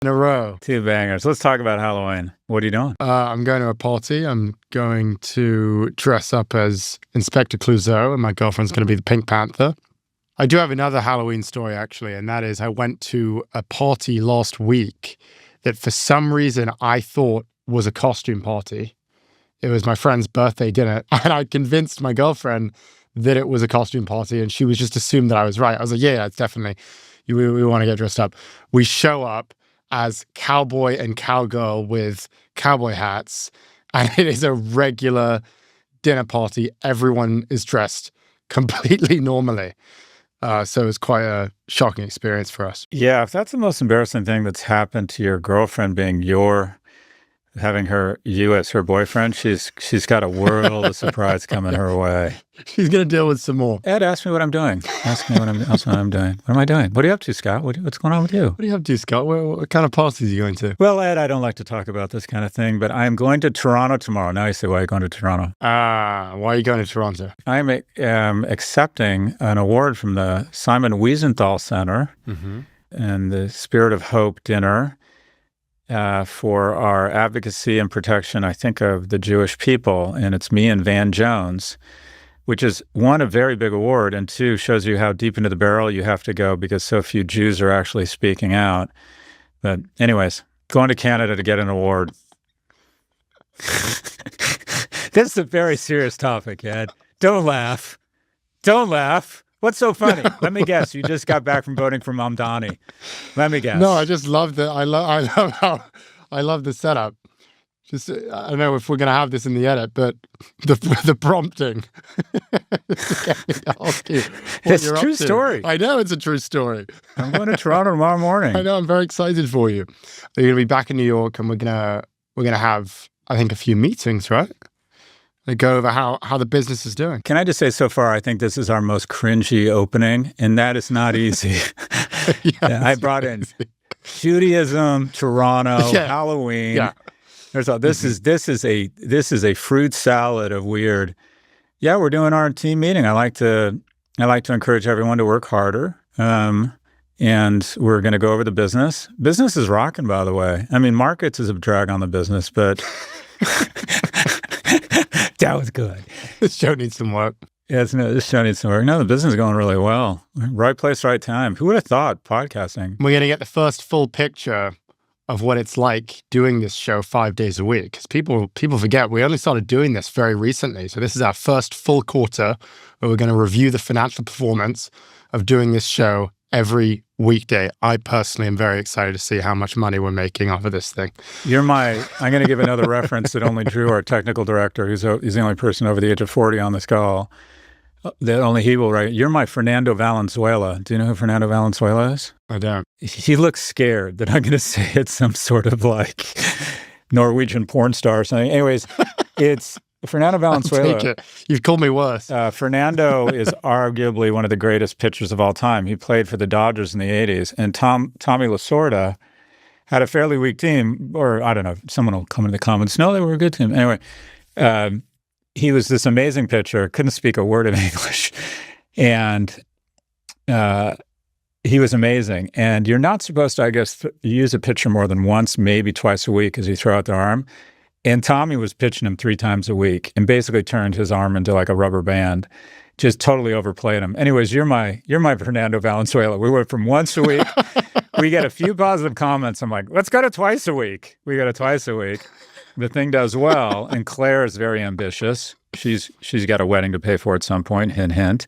in a row. Two bangers. Let's talk about Halloween. What are you doing? I'm going to a party. I'm going to dress up as Inspector Clouseau, and my girlfriend's going to be the Pink Panther. I do have another Halloween story, actually, and that is I went to a party last week that for some reason I thought was a costume party. It was my friend's birthday dinner, and I convinced my girlfriend that it was a costume party, and she was just assumed that I was right. I was like, yeah, it's definitely, we want to get dressed up. We show up as cowboy and cowgirl with cowboy hats, and it is a regular dinner party. Everyone is dressed completely normally. So it's quite a shocking experience for us. Yeah, if that's the most embarrassing thing that's happened to your girlfriend being having you as her boyfriend, she's got a world of surprise coming her way. She's going to deal with some more. Ed, ask me what I'm doing. Ask me what I'm doing. What am I doing? What are you up to, Scott? What's going on with you? What are you up to, Scott? What kind of parties are you going to? Well, Ed, I don't like to talk about this kind of thing, but I am going to Toronto tomorrow. Now you say, why are you going to Toronto? Why are you going to Toronto? I'm accepting an award from the Simon Wiesenthal Center and the Spirit of Hope dinner for our advocacy and protection, I think, of the Jewish people. And it's me and Van Jones, which is, one, a very big award, and two, shows you how deep into the barrel you have to go because so few Jews are actually speaking out. But anyways, going to Canada to get an award. This is a very serious topic, Ed. Don't laugh. Don't laugh. What's so funny? Let me guess. You just got back from voting for Mamdani. Let me guess. No, I just love the. I love the setup. Just I don't know if we're going to have this in the edit, but the prompting. It's a true story. I know it's a true story. I'm going to Toronto tomorrow morning. I know. I'm very excited for you. You're going to be back in New York, and we're gonna have, I think, a few meetings, right? They go over how the business is doing. Can I just say, so far, I think this is our most cringy opening, and that is not easy. I brought in Judaism, Toronto, Halloween. Yeah. This is a fruit salad of weird. Yeah, we're doing our team meeting. I like to encourage everyone to work harder. And we're going to go over the business. Business is rocking, by the way. I mean, markets is a drag on the business, but. That was good. This show needs some work. This show needs some work. No, the business is going really well. Right place, right time. Who would have thought podcasting? We're going to get the first full picture of what it's like doing this show 5 days a week. Because people forget, we only started doing this very recently. So this is our first full quarter where we're going to review the financial performance of doing this show every weekday. I personally am very excited to see how much money we're making off of this thing. I'm going to give another reference that only Drew, our technical director, he's the only person over the age of 40 on this call, that only he will write. You're my Fernando Valenzuela. Do you know who Fernando Valenzuela is? I don't. He looks scared that I'm going to say it's some sort of like Norwegian porn star or something. Anyways, it's Fernando Valenzuela. You've called me worse. Fernando is arguably one of the greatest pitchers of all time. He played for the Dodgers in the 80s. And Tommy Lasorda had a fairly weak team, or I don't know, someone will come in the comments. No, they were a good team. Anyway, he was this amazing pitcher, couldn't speak a word of English. And he was amazing. And you're not supposed to, I guess, use a pitcher more than once, maybe twice a week as you throw out the arm. And Tommy was pitching him 3 times a week and basically turned his arm into like a rubber band, just totally overplayed him. Anyways, you're my Fernando Valenzuela. We went from once a week. We get a few positive comments. I'm like, let's go to twice a week. We go to twice a week. The thing does well. And Claire is very ambitious. She's got a wedding to pay for at some point, hint, hint.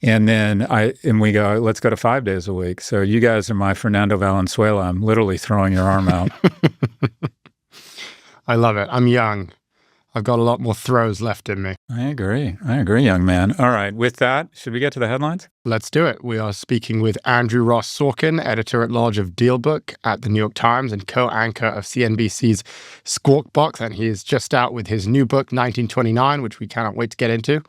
And then we go, let's go to 5 days a week. So you guys are my Fernando Valenzuela. I'm literally throwing your arm out. I love it. I'm young. I've got a lot more throws left in me. I agree, young man. All right. With that, should we get to the headlines? Let's do it. We are speaking with Andrew Ross Sorkin, editor-at-large of DealBook at the New York Times and co-anchor of CNBC's Squawk Box. And he is just out with his new book, 1929, which we cannot wait to get into.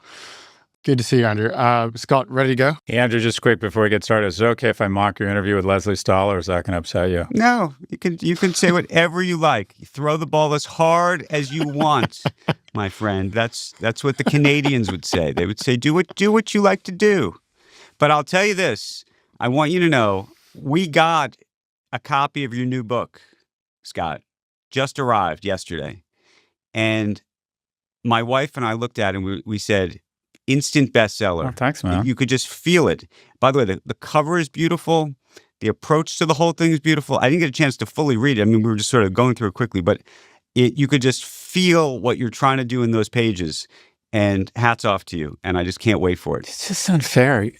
Good to see you, Andrew. Scott, ready to go? Hey, Andrew, just quick before we get started, is it okay if I mock your interview with Leslie Stahl, or is that going to upset you? No, you can say whatever you like. You throw the ball as hard as you want, my friend. That's what the Canadians would say. They would say, do what you like to do. But I'll tell you this. I want you to know, we got a copy of your new book, Scott. Just arrived yesterday. And my wife and I looked at it and we said, instant bestseller. Oh, thanks, man. You could just feel it. By the way, the cover is beautiful. The approach to the whole thing is beautiful. I didn't get a chance to fully read it. I mean, we were just sort of going through it quickly, but you could just feel what you're trying to do in those pages. And hats off to you. And I just can't wait for it. It's just unfair.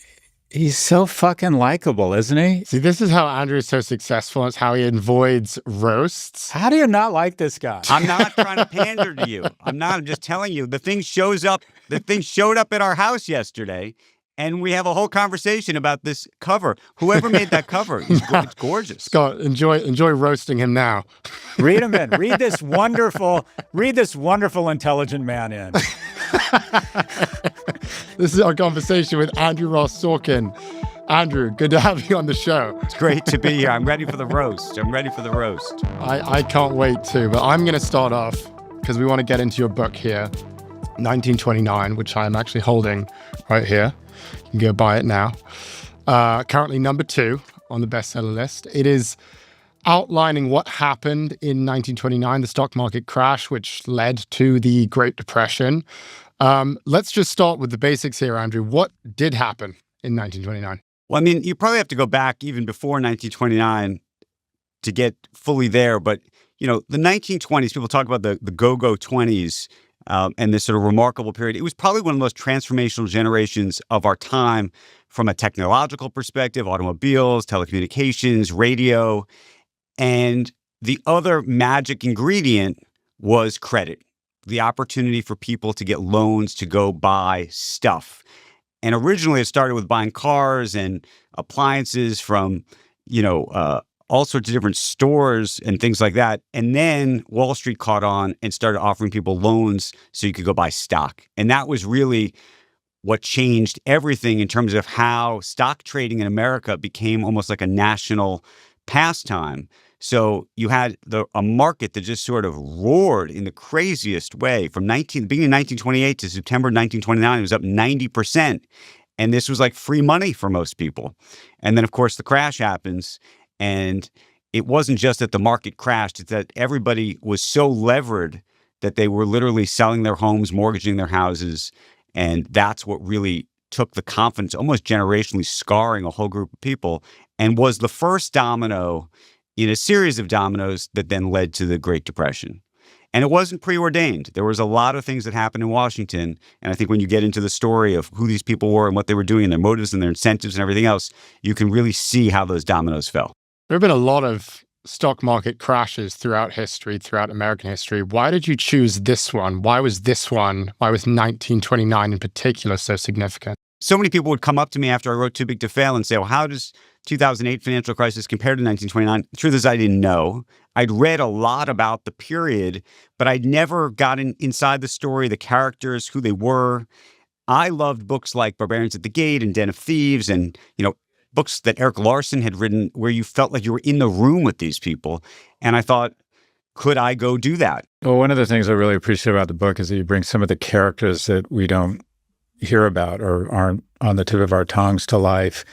He's so fucking likable, isn't he? See, this is how Andrew is so successful. It's how he avoids roasts. How do you not like this guy? I'm not trying to pander to you. I'm just telling you. The thing showed up at our house yesterday, and we have a whole conversation about this cover. Whoever made that cover, it's gorgeous. Scott, enjoy roasting him now. Read him in. Read this wonderful, intelligent man in. This is our conversation with Andrew Ross Sorkin. Andrew, good to have you on the show. It's great to be here. I'm ready for the roast. I can't wait to, but I'm going to start off because we want to get into your book here, 1929, which I'm actually holding right here. You can go buy it now. Currently number 2 on the bestseller list. It is outlining what happened in 1929, the stock market crash, which led to the Great Depression. Let's just start with the basics here, Andrew. What did happen in 1929? Well, I mean, you probably have to go back even before 1929 to get fully there. But, the 1920s, people talk about the go-go 20s and this sort of remarkable period. It was probably one of the most transformational generations of our time from a technological perspective, automobiles, telecommunications, radio. And the other magic ingredient was credit, the opportunity for people to get loans to go buy stuff. And originally it started with buying cars and appliances from, all sorts of different stores and things like that. And then Wall Street caught on and started offering people loans so you could go buy stock. And that was really what changed everything in terms of how stock trading in America became almost like a national pastime. So you had a market that just sort of roared in the craziest way. From beginning of 1928 to September 1929, it was up 90%. And this was like free money for most people. And then, of course, the crash happens. And it wasn't just that the market crashed. It's that everybody was so levered that they were literally selling their homes, mortgaging their houses. And that's what really took the confidence, almost generationally scarring a whole group of people, and was the first domino in a series of dominoes that then led to the Great Depression. And it wasn't preordained. There was a lot of things that happened in Washington. And I think when you get into the story of who these people were and what they were doing and their motives and their incentives and everything else, you can really see how those dominoes fell. There have been a lot of stock market crashes throughout history, throughout American history. Why did you choose this one? Why was 1929 in particular so significant? So many people would come up to me after I wrote Too Big to Fail and say, well, how does 2008 financial crisis compare to 1929? The truth is I didn't know. I'd read a lot about the period, but I'd never gotten inside the story, the characters, who they were. I loved books like Barbarians at the Gate and Den of Thieves and, books that Eric Larson had written where you felt like you were in the room with these people. And I thought, could I go do that? Well, one of the things I really appreciate about the book is that you bring some of the characters that we don't hear about or aren't on the tip of our tongues to life.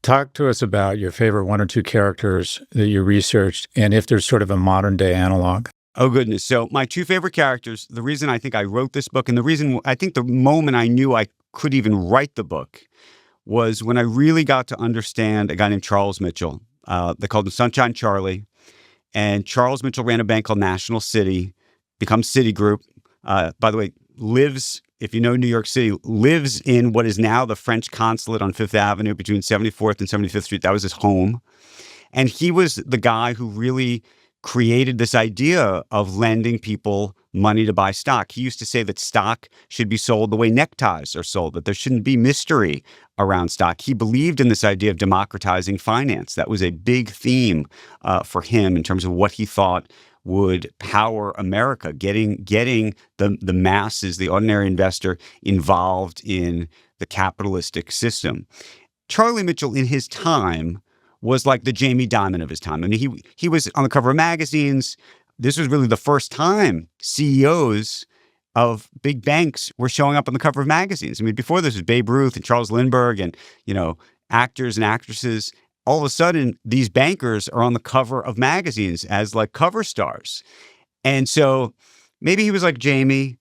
Talk to us about your favorite 1 or 2 characters that you researched and if there's sort of a modern day analog. Oh, goodness. So my 2 favorite characters, the reason I think I wrote this book and the reason I think the moment I knew I could even write the book was when I really got to understand a guy named Charles Mitchell. They called him Sunshine Charlie. And Charles Mitchell ran a bank called National City, becomes Citigroup. By the way, lives, if you know New York City, lives in what is now the French consulate on Fifth Avenue between 74th and 75th Street. That was his home. And he was the guy who really created this idea of lending people money to buy stock. He used to say that stock should be sold the way neckties are sold, that there shouldn't be mystery around stock. He believed in this idea of democratizing finance. That was a big theme for him in terms of what he thought would power America, getting the masses, the ordinary investor, involved in the capitalistic system. Charlie Mitchell, in his time, was like the Jamie Dimon of his time. I mean, he was on the cover of magazines. This was really the first time CEOs of big banks were showing up on the cover of magazines. I mean, before this was Babe Ruth and Charles Lindbergh and, actors and actresses. all of a sudden, these bankers are on the cover of magazines as like cover stars. And so maybe he was like Jamie.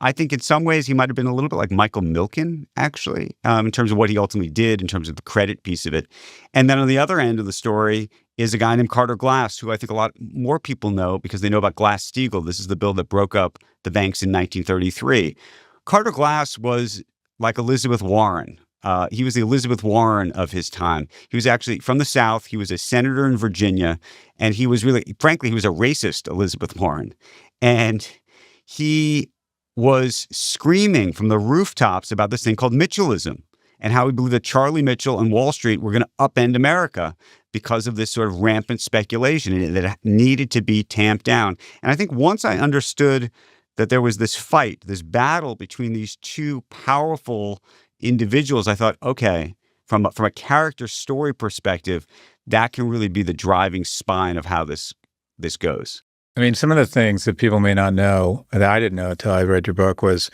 I think in some ways he might have been a little bit like Michael Milken, actually, in terms of what he ultimately did, in terms of the credit piece of it. And then on the other end of the story is a guy named Carter Glass, who I think a lot more people know because they know about Glass-Steagall. This is the bill that broke up the banks in 1933. Carter Glass was like Elizabeth Warren. He was the Elizabeth Warren of his time. He was actually from the South. He was a senator in Virginia. And he was really, frankly, he was a racist Elizabeth Warren. And he was screaming from the rooftops about this thing called Mitchellism and how he believed that Charlie Mitchell and Wall Street were going to upend America because of this sort of rampant speculation and that it needed to be tamped down. And I think once I understood that there was this fight, this battle between these two powerful individuals, I thought, okay, from a character story perspective, that can really be the driving spine of how this goes. I mean, some of the things that people may not know, that I didn't know until I read your book, was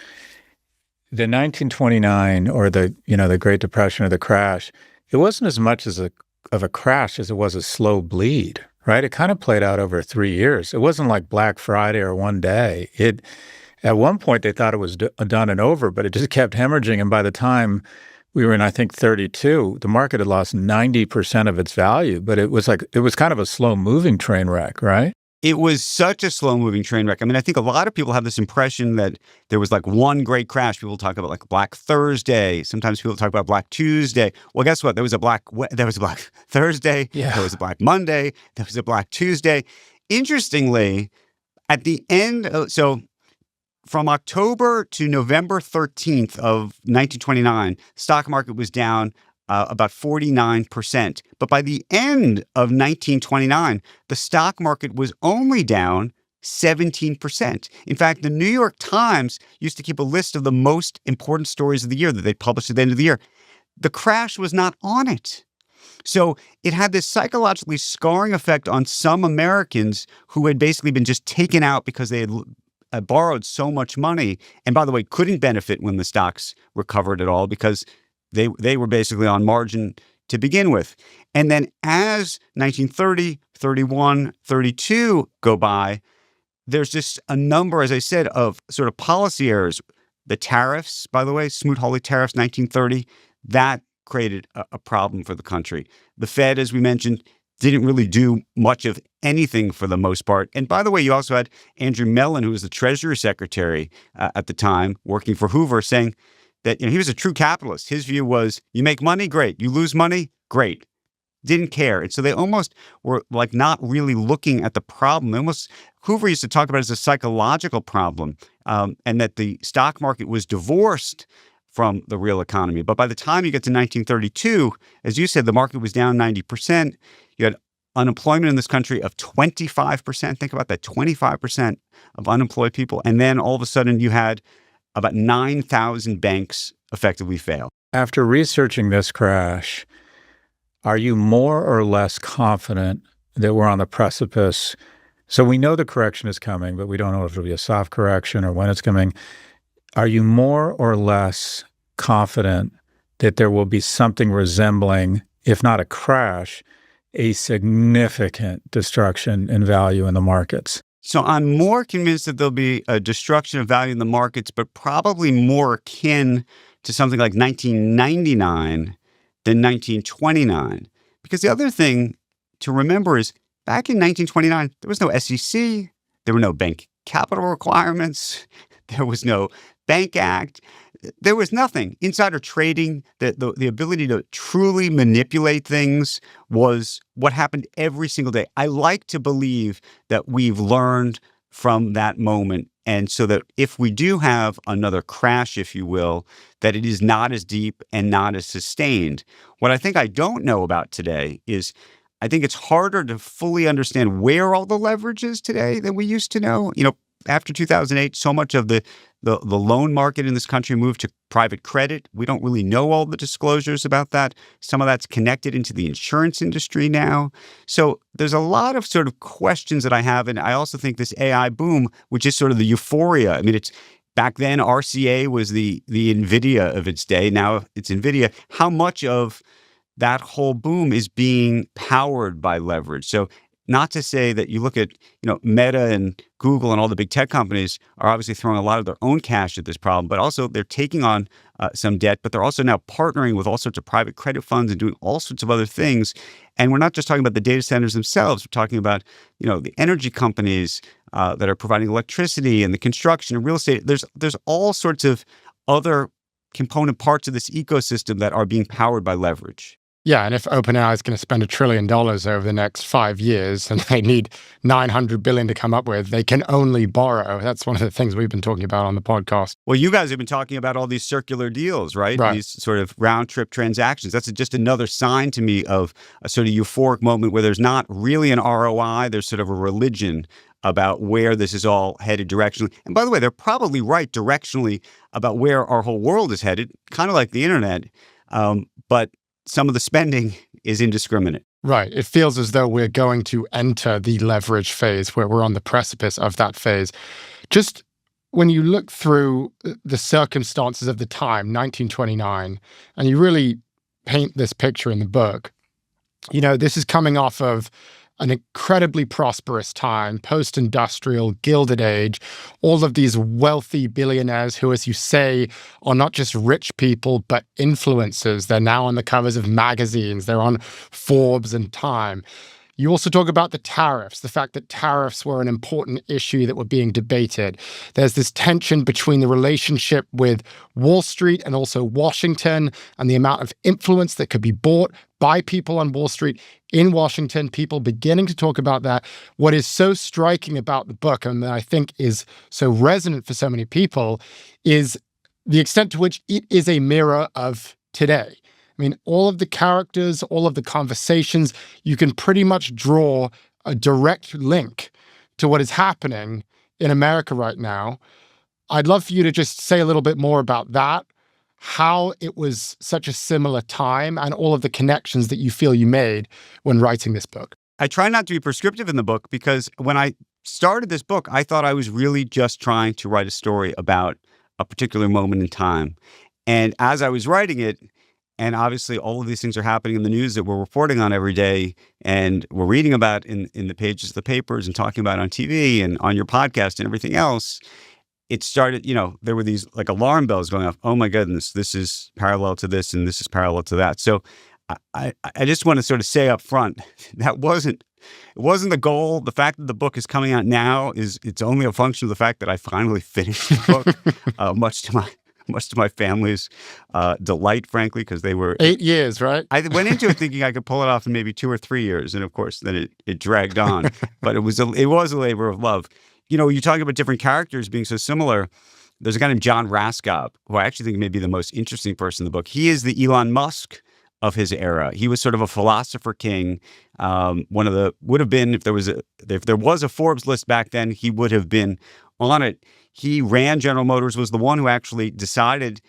the 1929 or the Great Depression or the crash. It wasn't as much of a crash as it was a slow bleed, right? It kind of played out over 3 years. It wasn't like Black Friday or one day. At one point, they thought it was done and over, but it just kept hemorrhaging. And by the time we were in, I think, 32, the market had lost 90% of its value. But it was kind of a slow-moving train wreck, right? It was such a slow-moving train wreck. I mean, I think a lot of people have this impression that there was like one great crash. People talk about like Black Thursday. Sometimes people talk about Black Tuesday. Well, guess what? There was a Black Thursday. Yeah. There was a Black Monday. There was a Black Tuesday. Interestingly, at the end, from October to November 13th of 1929, stock market was down about 49%. But by the end of 1929, the stock market was only down 17%. In fact, the New York Times used to keep a list of the most important stories of the year that they published at the end of the year. The crash was not on it. So it had this psychologically scarring effect on some Americans who had basically been just taken out because they had borrowed so much money. And by the way, couldn't benefit when the stocks recovered at all because they were basically on margin to begin with. And then as 1930, 31, 32 go by, there's just a number, as I said, of sort of policy errors. The tariffs, by the way, Smoot-Hawley tariffs, 1930, that created a problem for the country. The Fed, as we mentioned, didn't really do much of anything for the most part. And by the way, you also had Andrew Mellon, who was the Treasury Secretary at the time, working for Hoover, saying that he was a true capitalist. His view was, you make money, great. You lose money, great. Didn't care. And so they almost were like not really looking at the problem. Hoover used to talk about it as a psychological problem, and that the stock market was divorced from the real economy. But by the time you get to 1932, as you said, the market was down 90%. You had unemployment in this country of 25%. Think about that, 25% of unemployed people. And then all of a sudden you had about 9,000 banks effectively fail. After researching this crash, are you more or less confident that we're on the precipice? So we know the correction is coming, but we don't know if it'll be a soft correction or when it's coming. Are you more or less confident that there will be something resembling, if not a crash, a significant destruction in value in the markets? So I'm more convinced that there'll be a destruction of value in the markets, but probably more akin to something like 1999 than 1929. Because the other thing to remember is back in 1929, there was no SEC, there were no bank capital requirements, there was no Bank Act. There was nothing. Insider trading, the ability to truly manipulate things was what happened every single day. I like to believe that we've learned from that moment. And so that if we do have another crash, if you will, that it is not as deep and not as sustained. What I think I don't know about today is I think it's harder to fully understand where all the leverage is today than we used to know. After 2008, so much of the loan market in this country moved to private credit. We don't really know all the disclosures about that. Some of that's connected into the insurance industry now. So there's a lot of sort of questions that I have. And I also think this AI boom, which is sort of the euphoria. I mean, it's back then RCA was the NVIDIA of its day. Now it's NVIDIA. How much of that whole boom is being powered by leverage. So not to say that you look at, Meta and Google and all the big tech companies are obviously throwing a lot of their own cash at this problem, but also they're taking on some debt, but they're also now partnering with all sorts of private credit funds and doing all sorts of other things. And we're not just talking about the data centers themselves. We're talking about, the energy companies that are providing electricity and the construction and real estate. There's all sorts of other component parts of this ecosystem that are being powered by leverage. Yeah, and if OpenAI is going to spend $1 trillion over the next 5 years and they need 900 billion to come up with, they can only borrow. That's one of the things we've been talking about on the podcast. Well, you guys have been talking about all these circular deals, right? Right. These sort of round trip transactions. That's just another sign to me of a sort of euphoric moment where there's not really an ROI. There's sort of a religion about where this is all headed directionally. And by the way, they're probably right directionally about where our whole world is headed, kind of like the internet. But some of the spending is indiscriminate. Right. It feels as though we're going to enter the leverage phase, where we're on the precipice of that phase. Just when you look through the circumstances of the time, 1929, and you really paint this picture in the book, this is coming off of an incredibly prosperous time, post-industrial, Gilded Age, all of these wealthy billionaires who, as you say, are not just rich people, but influencers. They're now on the covers of magazines. They're on Forbes and Time. You also talk about the tariffs, the fact that tariffs were an important issue that were being debated. There's this tension between the relationship with Wall Street and also Washington and the amount of influence that could be bought by people on Wall Street in Washington, people beginning to talk about that. What is so striking about the book, and that I think is so resonant for so many people, is the extent to which it is a mirror of today. I mean, all of the characters, all of the conversations, you can pretty much draw a direct link to what is happening in America right now. I'd love for you to just say a little bit more about that, how it was such a similar time, and all of the connections that you feel you made when writing this book. I try not to be prescriptive in the book because when I started this book, I thought I was really just trying to write a story about a particular moment in time. And as I was writing it, and obviously all of these things are happening in the news that we're reporting on every day and we're reading about in the pages of the papers and talking about on TV and on your podcast and everything else, it started, there were these like alarm bells going off. Oh my goodness, this is parallel to this and this is parallel to that. So I just want to sort of say up front, it wasn't the goal. The fact that the book is coming out now it's only a function of the fact that I finally finished the book, much to my family's delight, frankly, because they were 8 years, right? I went into it thinking I could pull it off in maybe 2 or 3 years, and of course, then it dragged on. But it was a labor of love. You talk about different characters being so similar. There's a guy named John Raskob, who I actually think may be the most interesting person in the book. He is the Elon Musk of his era. He was sort of a philosopher king. Would have been if there was a Forbes list back then, he would have been on it. He ran General Motors, was the one who actually decided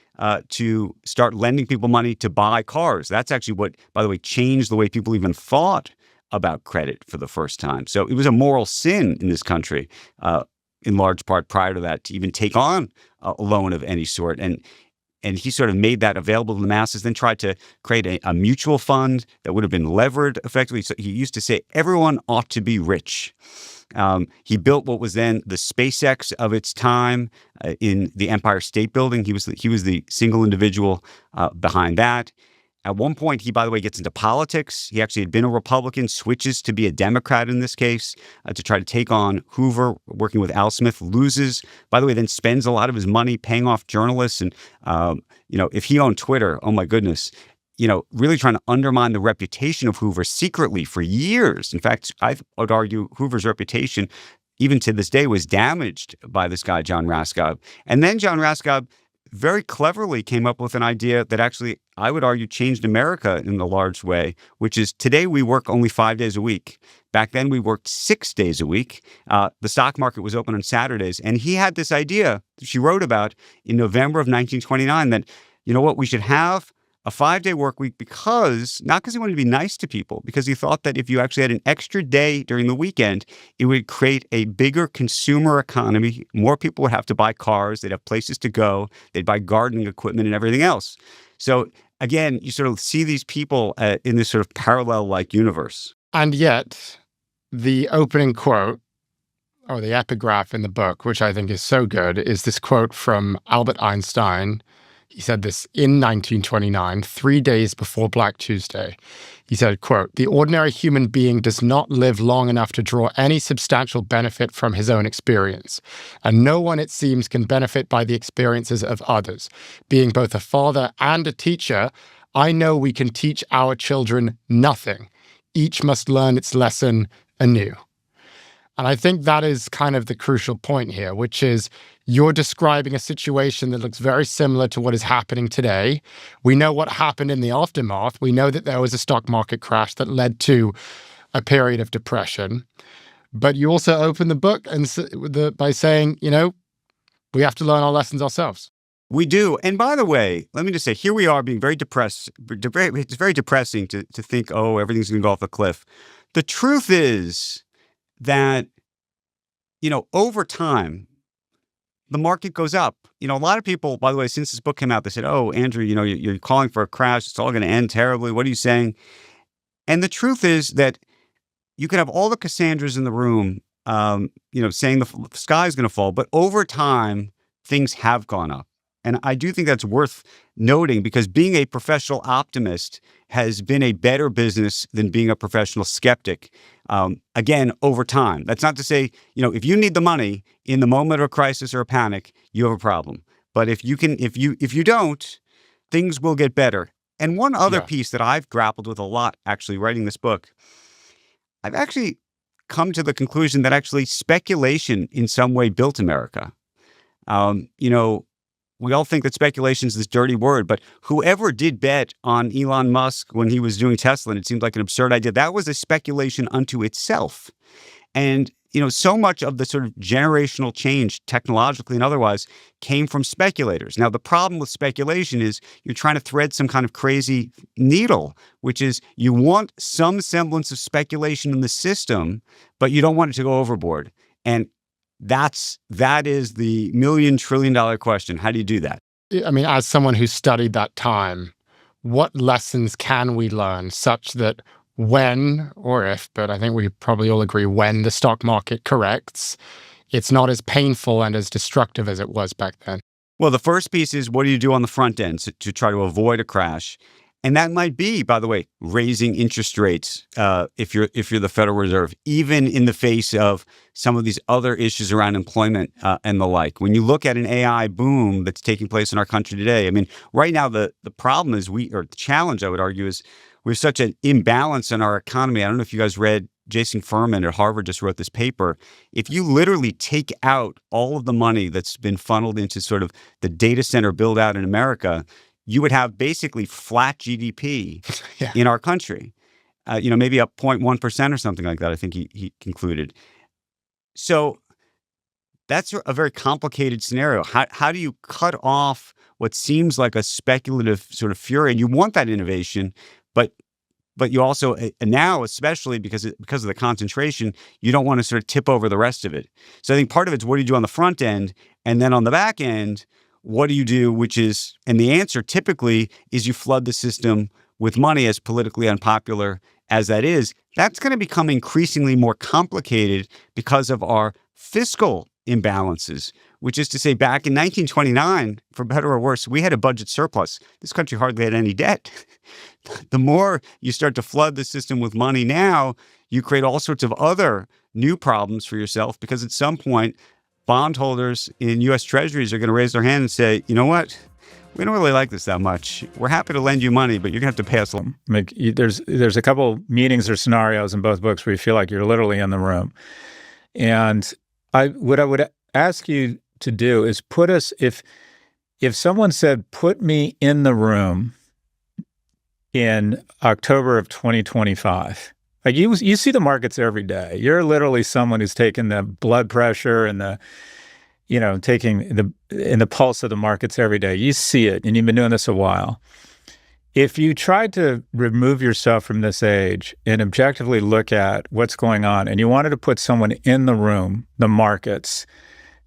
to start lending people money to buy cars. That's actually what, by the way, changed the way people even thought about credit for the first time. So it was a moral sin in this country, in large part prior to that, to even take on a loan of any sort. And he sort of made that available to the masses, then tried to create a mutual fund that would have been levered effectively. So he used to say, everyone ought to be rich. He built what was then the SpaceX of its time in the Empire State Building. He was the single individual behind that. At one point, he, by the way, gets into politics. He actually had been a Republican, switches to be a Democrat in this case to try to take on Hoover, working with Al Smith, loses. By the way, then spends a lot of his money paying off journalists. And, if he owned Twitter, oh my goodness, really trying to undermine the reputation of Hoover secretly for years. In fact, I would argue Hoover's reputation, even to this day, was damaged by this guy, John Raskob. And then John Raskob very cleverly came up with an idea that actually, I would argue, changed America in a large way, which is today we work only 5 days a week. Back then, we worked 6 days a week. The stock market was open on Saturdays. And he had this idea that she wrote about in November of 1929 that, we should have a 5-day work week not because he wanted to be nice to people, because he thought that if you actually had an extra day during the weekend, it would create a bigger consumer economy. More people would have to buy cars. They'd have places to go. They'd buy gardening equipment and everything else. So again, you sort of see these people in this sort of parallel-like universe. And yet, the opening quote, or the epigraph in the book, which I think is so good, is this quote from Albert Einstein. He said this in 1929, 3 days before Black Tuesday. He said, quote, "The ordinary human being does not live long enough to draw any substantial benefit from his own experience. And no one, it seems, can benefit by the experiences of others. Being both a father and a teacher, I know we can teach our children nothing. Each must learn its lesson anew." And I think that is kind of the crucial point here, which is you're describing a situation that looks very similar to what is happening today. We know what happened in the aftermath. We know that there was a stock market crash that led to a period of depression. But you also open the book by saying, we have to learn our lessons ourselves. We do. And by the way, let me just say, here we are being very depressed. It's very depressing to think, oh, everything's going to go off a cliff. The truth is that, over time, the market goes up. A lot of people, by the way, since this book came out, they said, oh, Andrew, you're calling for a crash. It's all going to end terribly. What are you saying? And the truth is that you could have all the Cassandras in the room, saying the sky is going to fall. But over time, things have gone up. And I do think that's worth noting because being a professional optimist has been a better business than being a professional skeptic. Again, over time. That's not to say, if you need the money in the moment of a crisis or a panic, you have a problem. But if you don't, things will get better. And one other piece that I've grappled with a lot, actually writing this book, I've actually come to the conclusion that actually speculation in some way built America. We all think that speculation is this dirty word, but whoever did bet on Elon Musk when he was doing Tesla, and it seemed like an absurd idea, that was a speculation unto itself. And, so much of the sort of generational change, technologically and otherwise, came from speculators. Now, the problem with speculation is you're trying to thread some kind of crazy needle, which is you want some semblance of speculation in the system, but you don't want it to go overboard. And that is the $1 million trillion question. How do you do that? I mean, as someone who studied that time, what lessons can we learn such that when or if, but I think we probably all agree when the stock market corrects, it's not as painful and as destructive as it was back then? Well, the first piece is what do you do on the front end to try to avoid a crash? And that might be, by the way, raising interest rates if you're the Federal Reserve, even in the face of some of these other issues around employment and the like. When you look at an AI boom that's taking place in our country today, I mean, right now the problem is the challenge, I would argue, is we have such an imbalance in our economy. I don't know if you guys read, Jason Furman at Harvard just wrote this paper. If you literally take out all of the money that's been funneled into sort of the data center build out in America, you would have basically flat GDP in our country, maybe up 0.1% or something like that, I think he concluded. So that's a very complicated scenario. How do you cut off what seems like a speculative sort of fury? And you want that innovation, but you also, now especially because of the concentration, you don't want to sort of tip over the rest of it. So I think part of it's what do you do on the front end? And then on the back end, what do you do, and the answer typically is you flood the system with money, as politically unpopular as that is. That's going to become increasingly more complicated because of our fiscal imbalances, which is to say back in 1929, for better or worse, we had a budget surplus. This country hardly had any debt. The more you start to flood the system with money now, you create all sorts of other new problems for yourself because at some point, bondholders in U.S. Treasuries are going to raise their hand and say, you know what? We don't really like this that much. We're happy to lend you money, but you're going to have to pay us. There's a couple meetings or scenarios in both books where you feel like you're literally in the room. And what I would ask you to do is put us, if someone said, put me in the room in October of 2025, like you see the markets every day. You're literally someone who's taking the blood pressure and taking the pulse of the markets every day. You see it, and you've been doing this a while. If you tried to remove yourself from this age and objectively look at what's going on, and you wanted to put someone in the room, the markets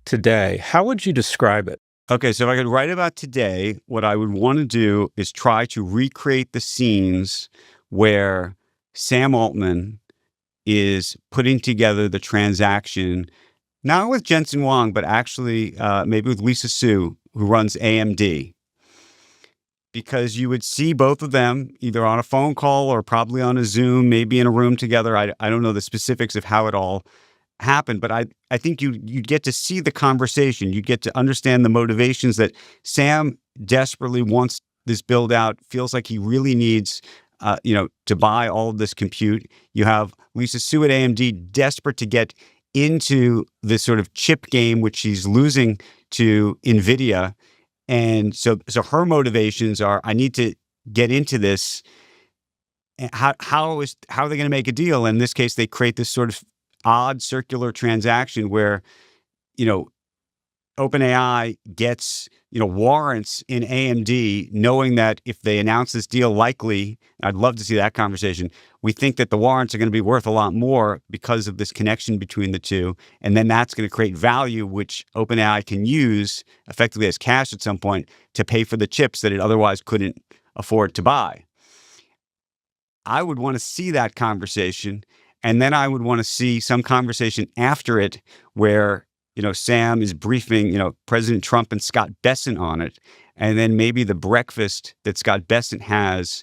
today, how would you describe it? Okay, so if I could write about today, what I would want to do is try to recreate the scenes where Sam Altman is putting together the transaction, not with Jensen Huang, but actually maybe with Lisa Su, who runs AMD. Because you would see both of them either on a phone call or probably on a Zoom, maybe in a room together. I don't know the specifics of how it all happened, but I think you'd get to see the conversation. You get to understand the motivations that Sam desperately wants this build out, feels like he really needs to buy all of this compute. You have Lisa Su at AMD desperate to get into this sort of chip game, which she's losing to NVIDIA. And so her motivations are, I need to get into this. How are they going to make a deal? In this case, they create this sort of odd circular transaction where, OpenAI gets, warrants in AMD, knowing that if they announce this deal, likely, I'd love to see that conversation. We think that the warrants are going to be worth a lot more because of this connection between the two. And then that's going to create value, which OpenAI can use effectively as cash at some point to pay for the chips that it otherwise couldn't afford to buy. I would want to see that conversation. And then I would want to see some conversation after it where Sam is briefing, President Trump and Scott Bessent on it. And then maybe the breakfast that Scott Bessent has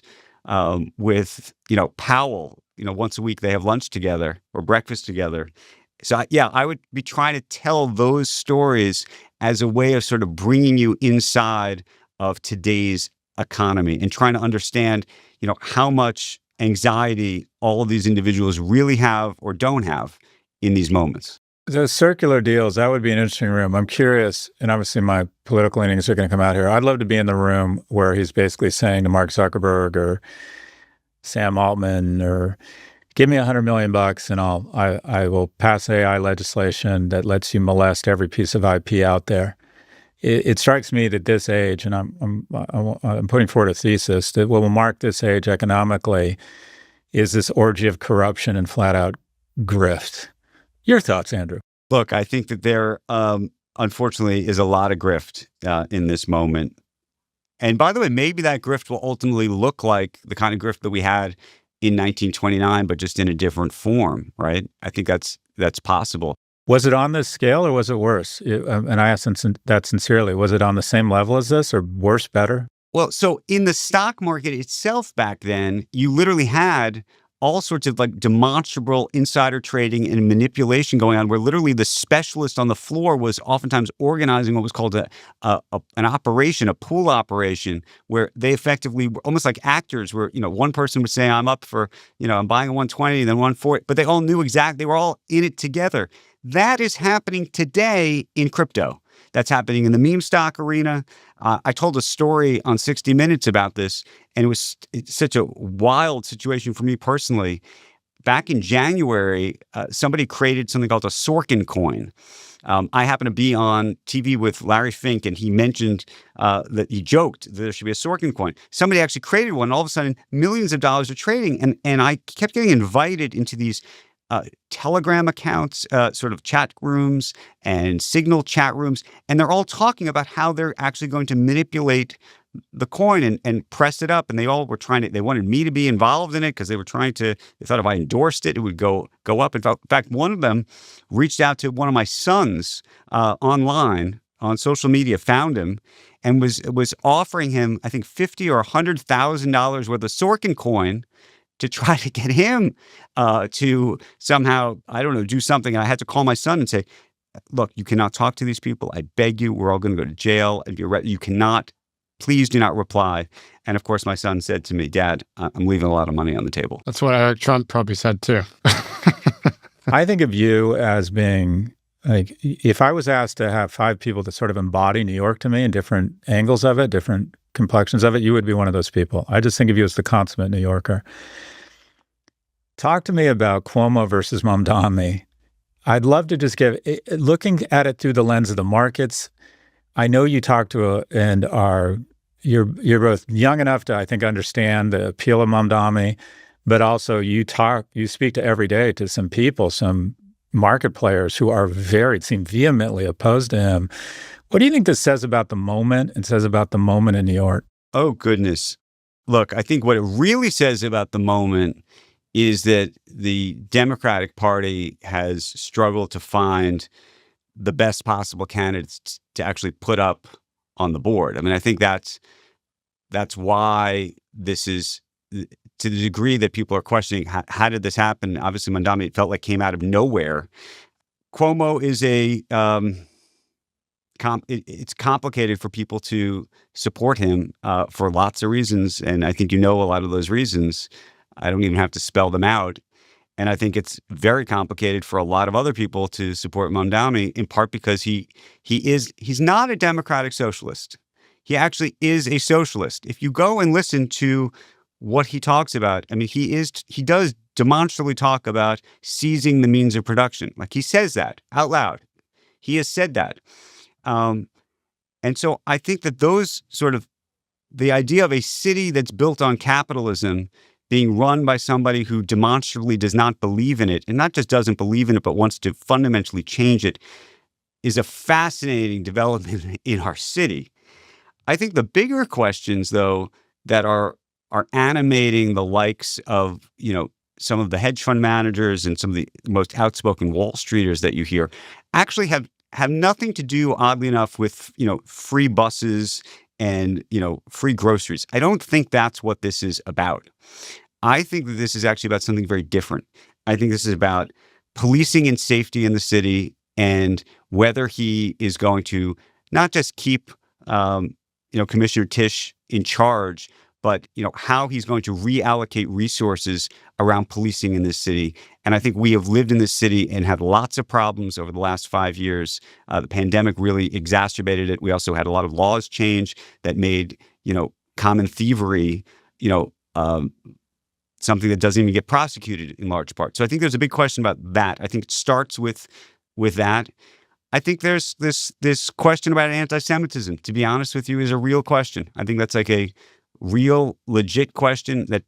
with, Powell, once a week they have lunch together or breakfast together. So, I would be trying to tell those stories as a way of sort of bringing you inside of today's economy and trying to understand, how much anxiety all of these individuals really have or don't have in these moments. Those circular deals, that would be an interesting room. I'm curious, and obviously my political leanings are going to come out here. I'd love to be in the room where he's basically saying to Mark Zuckerberg or Sam Altman, or give me $100 million and I will pass AI legislation that lets you molest every piece of IP out there. It strikes me that this age, and I'm putting forward a thesis that what will mark this age economically is this orgy of corruption and flat out grift. Your thoughts, Andrew? Look, I think that there, unfortunately, is a lot of grift in this moment. And by the way, maybe that grift will ultimately look like the kind of grift that we had in 1929, but just in a different form, right? I think that's possible. Was it on this scale or was it worse? And I ask that sincerely. Was it on the same level as this or worse, better? Well, so in the stock market itself back then, you literally had all sorts of like demonstrable insider trading and manipulation going on, where literally the specialist on the floor was oftentimes organizing what was called an operation, a pool operation, where they effectively were almost like actors where, one person would say, I'm up for, I'm buying a 120 and then 140, but they all knew exactly, they were all in it together. That is happening today in crypto. That's happening in the meme stock arena. I told a story on 60 Minutes about this, and it's such a wild situation for me personally. Back in January, somebody created something called a Sorkin coin. I happened to be on TV with Larry Fink, and he mentioned that he joked that there should be a Sorkin coin. Somebody actually created one. All of a sudden, millions of dollars are trading, and I kept getting invited into these Telegram accounts, sort of chat rooms and Signal chat rooms, and they're all talking about how they're actually going to manipulate the coin and press it up. And they all were they wanted me to be involved in it because they thought if I endorsed it, it would go up. In fact, one of them reached out to one of my sons online on social media, found him, and was offering him, I think, $50,000 or $100,000 worth of Sorkin coin to try to get him to somehow, I don't know, do something. And I had to call my son and say, look, you cannot talk to these people. I beg you, we're all going to go to jail. And you cannot, please do not reply. And of course, my son said to me, Dad, I'm leaving a lot of money on the table. That's what Trump probably said too. I think of you as being like, if I was asked to have 5 people that sort of embody New York to me in different angles of it, different complexions of it, you would be one of those people. I just think of you as the consummate New Yorker. Talk to me about Cuomo versus Mamdani. I'd love to just looking at it through the lens of the markets. I know you talk to you're both young enough to, I think, understand the appeal of Mamdani, but also you speak to every day to some people, some market players who seem vehemently opposed to him. What do you think this says about the moment? It says about the moment in New York. Oh, goodness. Look, I think what it really says about the moment is that the Democratic Party has struggled to find the best possible candidates to actually put up on the board. I mean, I think that's why this is, to the degree that people are questioning, how did this happen? Obviously, Mondami, it felt like came out of nowhere. Cuomo is it's complicated for people to support him for lots of reasons. And I think you know a lot of those reasons. I don't even have to spell them out. And I think it's very complicated for a lot of other people to support Mondami, in part because he's not a democratic socialist. He actually is a socialist. If you go and listen to what he talks about, I mean, he does demonstrably talk about seizing the means of production. Like, he says that out loud. He has said that. And so I think that those sort of, the idea of a city that's built on capitalism being run by somebody who demonstrably does not believe in it, and not just doesn't believe in it, but wants to fundamentally change it, is a fascinating development in our city. I think the bigger questions, though, that are animating the likes of, some of the hedge fund managers and some of the most outspoken Wall Streeters that you hear, actually have nothing to do, oddly enough, with, free buses and, free groceries. I don't think that's what this is about. I think that this is actually about something very different. I think this is about policing and safety in the city, and whether he is going to not just keep, Commissioner Tisch in charge, but, how he's going to reallocate resources around policing in this city. And I think we have lived in this city and had lots of problems over the last 5 years. The pandemic really exacerbated it. We also had a lot of laws change that made, common thievery, something that doesn't even get prosecuted in large part. So I think there's a big question about that. I think it starts with that. I think there's this question about anti-Semitism, to be honest with you, is a real question. I think that's like a real, legit question that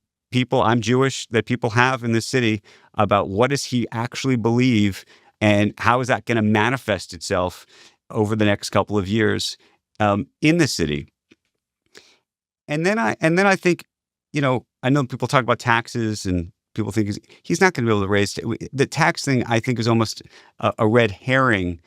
I'm Jewish, that people have in this city about what does he actually believe and how is that going to manifest itself over the next couple of years in the city. And then I think, I know people talk about taxes and people think he's not going to be able to raise the tax thing. I think is almost a red herring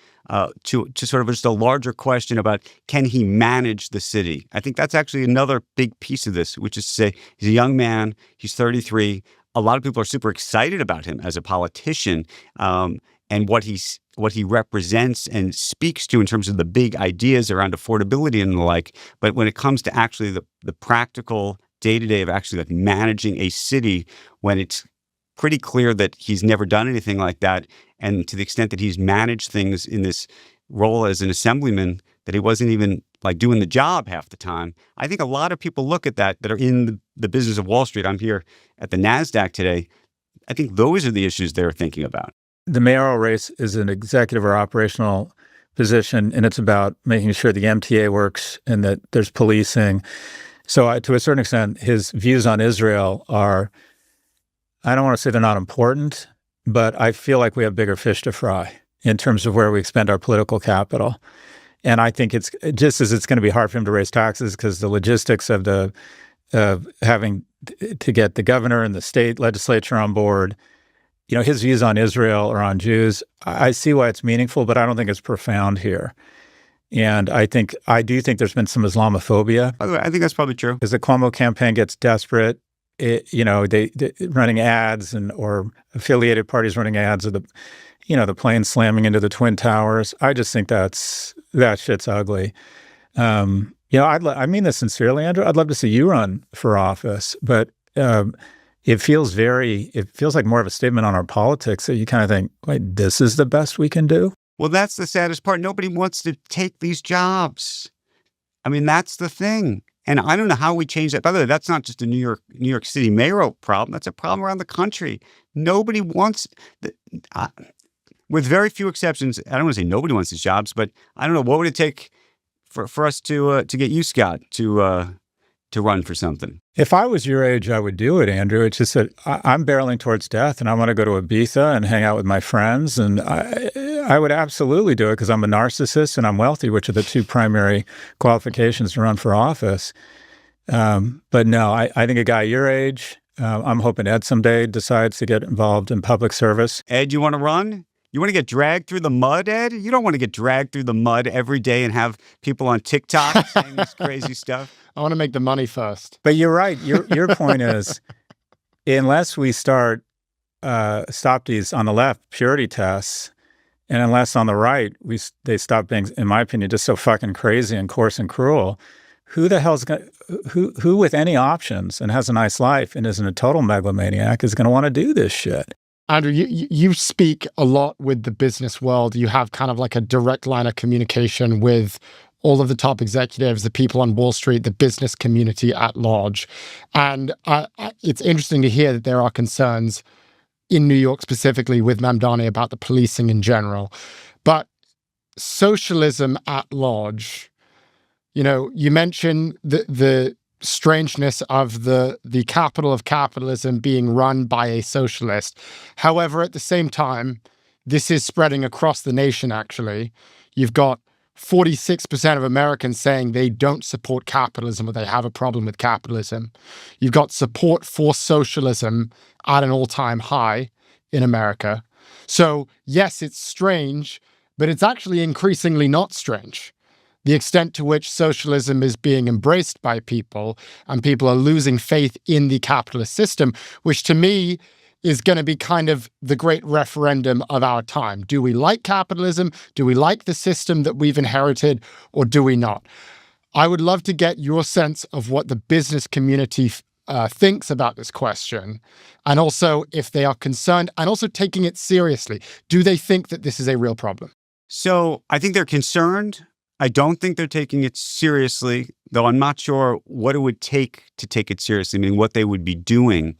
to sort of just a larger question about, can he manage the city? I think that's actually another big piece of this, which is to say he's a young man, he's 33. A lot of people are super excited about him as a politician and what he represents and speaks to in terms of the big ideas around affordability and the like. But when it comes to actually the practical day-to-day of actually like managing a city, when it's pretty clear that he's never done anything like that, and to the extent that he's managed things in this role as an assemblyman, that he wasn't even like doing the job half the time. I think a lot of people look at that are in the business of Wall Street. I'm here at the NASDAQ today. I think those are the issues they're thinking about. The mayoral race is an executive or operational position, and it's about making sure the MTA works and that there's policing. So to a certain extent, his views on Israel are, I don't want to say they're not important, but I feel like we have bigger fish to fry in terms of where we expend our political capital. And I think it's just as it's going to be hard for him to raise taxes because the logistics of having to get the governor and the state legislature on board, his views on Israel or on Jews, I see why it's meaningful, but I don't think it's profound here. And I do think there's been some Islamophobia. By the way, I think that's probably true. As the Cuomo campaign gets desperate, they running ads or affiliated parties running ads of the plane slamming into the Twin Towers. I just think that shit's ugly. I mean this sincerely, Andrew. I'd love to see you run for office, but it feels like more of a statement on our politics that you kind of think, wait, this is the best we can do? Well, that's the saddest part. Nobody wants to take these jobs. I mean, that's the thing. And I don't know how we change that. By the way, that's not just a New York City mayoral problem. That's a problem around the country. Nobody wants, with very few exceptions, I don't want to say nobody wants these jobs, but I don't know, what would it take for us to get you, Scott, to run for something? If I was your age, I would do it, Andrew. It's just that I'm barreling towards death, and I want to go to Ibiza and hang out with my friends. And I would absolutely do it because I'm a narcissist and I'm wealthy, which are the two primary qualifications to run for office. But no, I think a guy your age, I'm hoping Ed someday decides to get involved in public service. Ed, you want to run? You want to get dragged through the mud, Ed? You don't want to get dragged through the mud every day and have people on TikTok saying this crazy stuff. I want to make the money first. But you're right. Your point is, unless we stop these on the left purity tests, and unless on the right they stop being, in my opinion, just so fucking crazy and coarse and cruel, who the hell's who with any options and has a nice life and isn't a total megalomaniac is going to want to do this shit? Andrew, you speak a lot with the business world. You have kind of like a direct line of communication with all of the top executives, the people on Wall Street, the business community at large. And it's interesting to hear that there are concerns in New York specifically with Mamdani about the policing in general. But socialism at large, you mentioned the strangeness of the capital of capitalism being run by a socialist. However, at the same time, this is spreading across the nation, actually. You've got 46% of Americans saying they don't support capitalism or they have a problem with capitalism. You've got support for socialism at an all-time high in America. So, yes, it's strange, but it's actually increasingly not strange. The extent to which socialism is being embraced by people and people are losing faith in the capitalist system, which to me is going to be kind of the great referendum of our time. Do we like capitalism? Do we like the system that we've inherited, or do we not? I would love to get your sense of what the business community thinks about this question, and also if they are concerned and also taking it seriously. Do they think that this is a real problem? So I think they're concerned. I don't think they're taking it seriously, though I'm not sure what it would take to take it seriously, I mean, what they would be doing.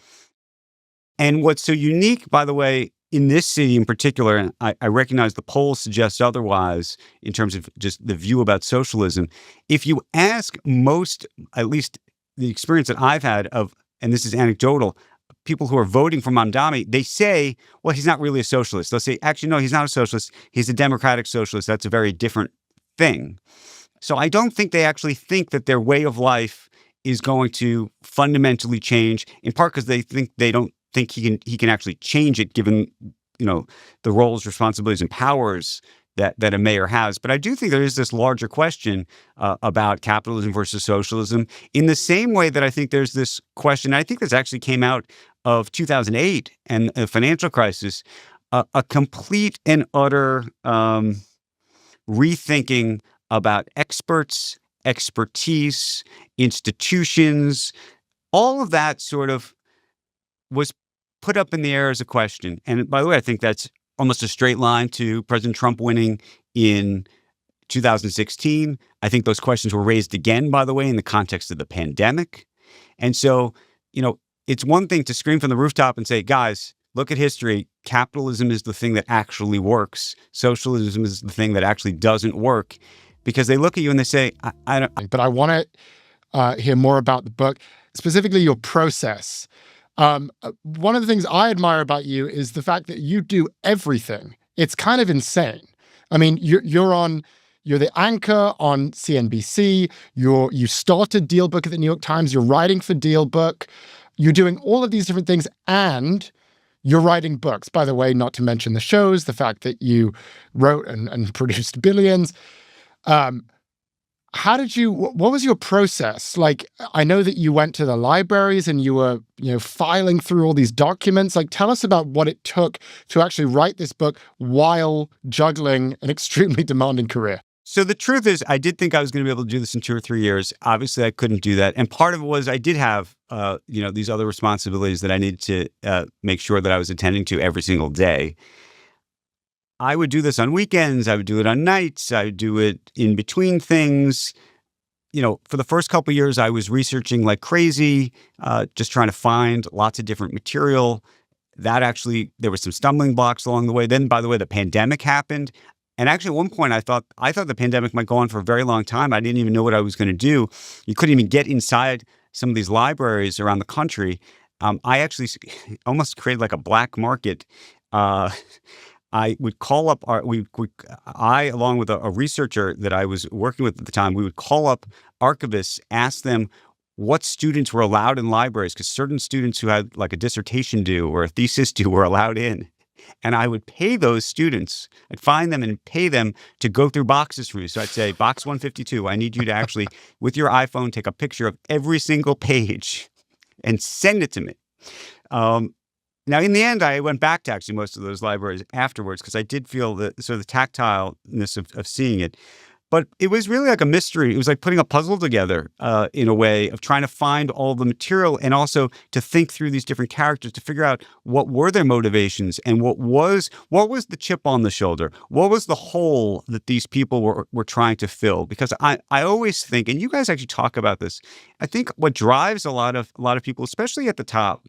And what's so unique, by the way, in this city in particular, and I recognize the polls suggest otherwise in terms of just the view about socialism. If you ask most, at least the experience that I've had of, and this is anecdotal, people who are voting for Mamdani, they say, well, he's not really a socialist. They'll say, actually, no, he's not a socialist. He's a democratic socialist. That's a very different thing. So I don't think they actually think that their way of life is going to fundamentally change, in part because they don't think he can actually change it given, the roles, responsibilities, and powers that a mayor has. But I do think there is this larger question about capitalism versus socialism, in the same way that I think there's this question, I think this actually came out of 2008 and the financial crisis, a complete and utter rethinking about experts, expertise, institutions, all of that sort of was put up in the air as a question. And by the way, I think that's almost a straight line to President Trump winning in 2016. I think those questions were raised again, by the way, in the context of the pandemic. And so, it's one thing to scream from the rooftop and say, guys, look at history. Capitalism is the thing that actually works. Socialism is the thing that actually doesn't work, because they look at you and they say, I don't. But I want to hear more about the book, specifically your process. One of the things I admire about you is the fact that you do everything. It's kind of insane. I mean, you're the anchor on CNBC. You started DealBook at the New York Times. You're writing for DealBook. You're doing all of these different things, and you're writing books. By the way, not to mention the shows, the fact that you wrote and produced Billions. What was your process? Like, I know that you went to the libraries and you were, filing through all these documents. Like, tell us about what it took to actually write this book while juggling an extremely demanding career. So the truth is, I did think I was going to be able to do this in 2 or 3 years. Obviously, I couldn't do that. And part of it was I did have, these other responsibilities that I needed to make sure that I was attending to every single day. I would do this on weekends. I would do it on nights. I would do it in between things. For the first couple of years, I was researching like crazy, just trying to find lots of different material. That actually, there were some stumbling blocks along the way. Then, by the way, the pandemic happened. And actually, at one point, I thought the pandemic might go on for a very long time. I didn't even know what I was going to do. You couldn't even get inside some of these libraries around the country. I actually almost created like a black market I would call up I, along with a researcher that I was working with at the time, we would call up archivists, ask them what students were allowed in libraries, because certain students who had like a dissertation due or a thesis due were allowed in. And I would pay those students, I'd find them and pay them to go through boxes for me. So I'd say, box 152, I need you to actually, with your iPhone, take a picture of every single page and send it to me. Now, in the end, I went back to actually most of those libraries afterwards because I did feel the sort of the tactileness of seeing it. But it was really like a mystery. It was like putting a puzzle together in a way of trying to find all the material and also to think through these different characters to figure out what were their motivations and what was the chip on the shoulder? What was the hole that these people were trying to fill? Because I always think, and you guys actually talk about this, I think what drives a lot of people, especially at the top,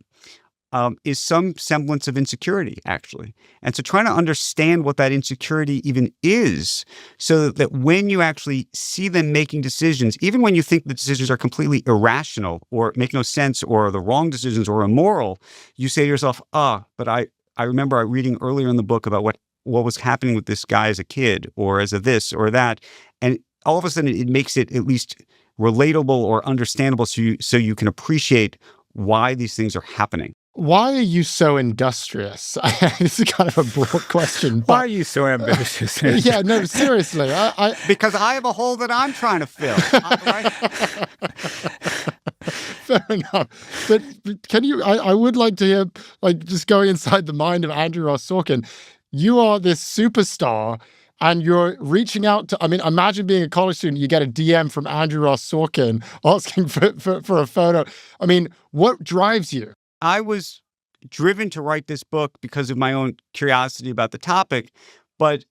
is some semblance of insecurity, actually. And so trying to understand what that insecurity even is so that when you actually see them making decisions, even when you think the decisions are completely irrational or make no sense or the wrong decisions or immoral, you say to yourself, but I remember reading earlier in the book about what was happening with this guy as a kid or as a this or that. And all of a sudden it makes it at least relatable or understandable so you can appreciate why these things are happening. Why are you so industrious? This is kind of a broad question. Why are you so ambitious? Yeah, no, seriously. Because I have a hole that I'm trying to fill. Right? Fair enough. But can you, I would like to hear, like, just going inside the mind of Andrew Ross Sorkin. You are this superstar and you're reaching out to, I mean, imagine being a college student, you get a DM from Andrew Ross Sorkin asking for a photo. I mean, what drives you? I was driven to write this book because of my own curiosity about the topic. But,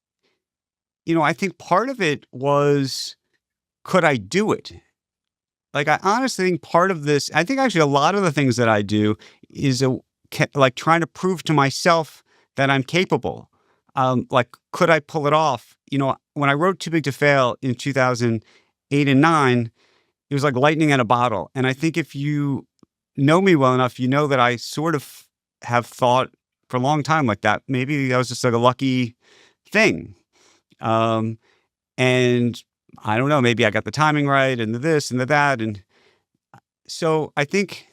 I think part of it was, could I do it? Like, I honestly think part of this, I think actually a lot of the things that I do is like trying to prove to myself that I'm capable. Like, could I pull it off? When I wrote Too Big to Fail in 2008 and 2009, it was like lightning in a bottle. And I think if you know me well enough, you know that I sort of have thought for a long time like that. Maybe that was just like a lucky thing. And I don't know, maybe I got the timing right and the this and the that. And so I think,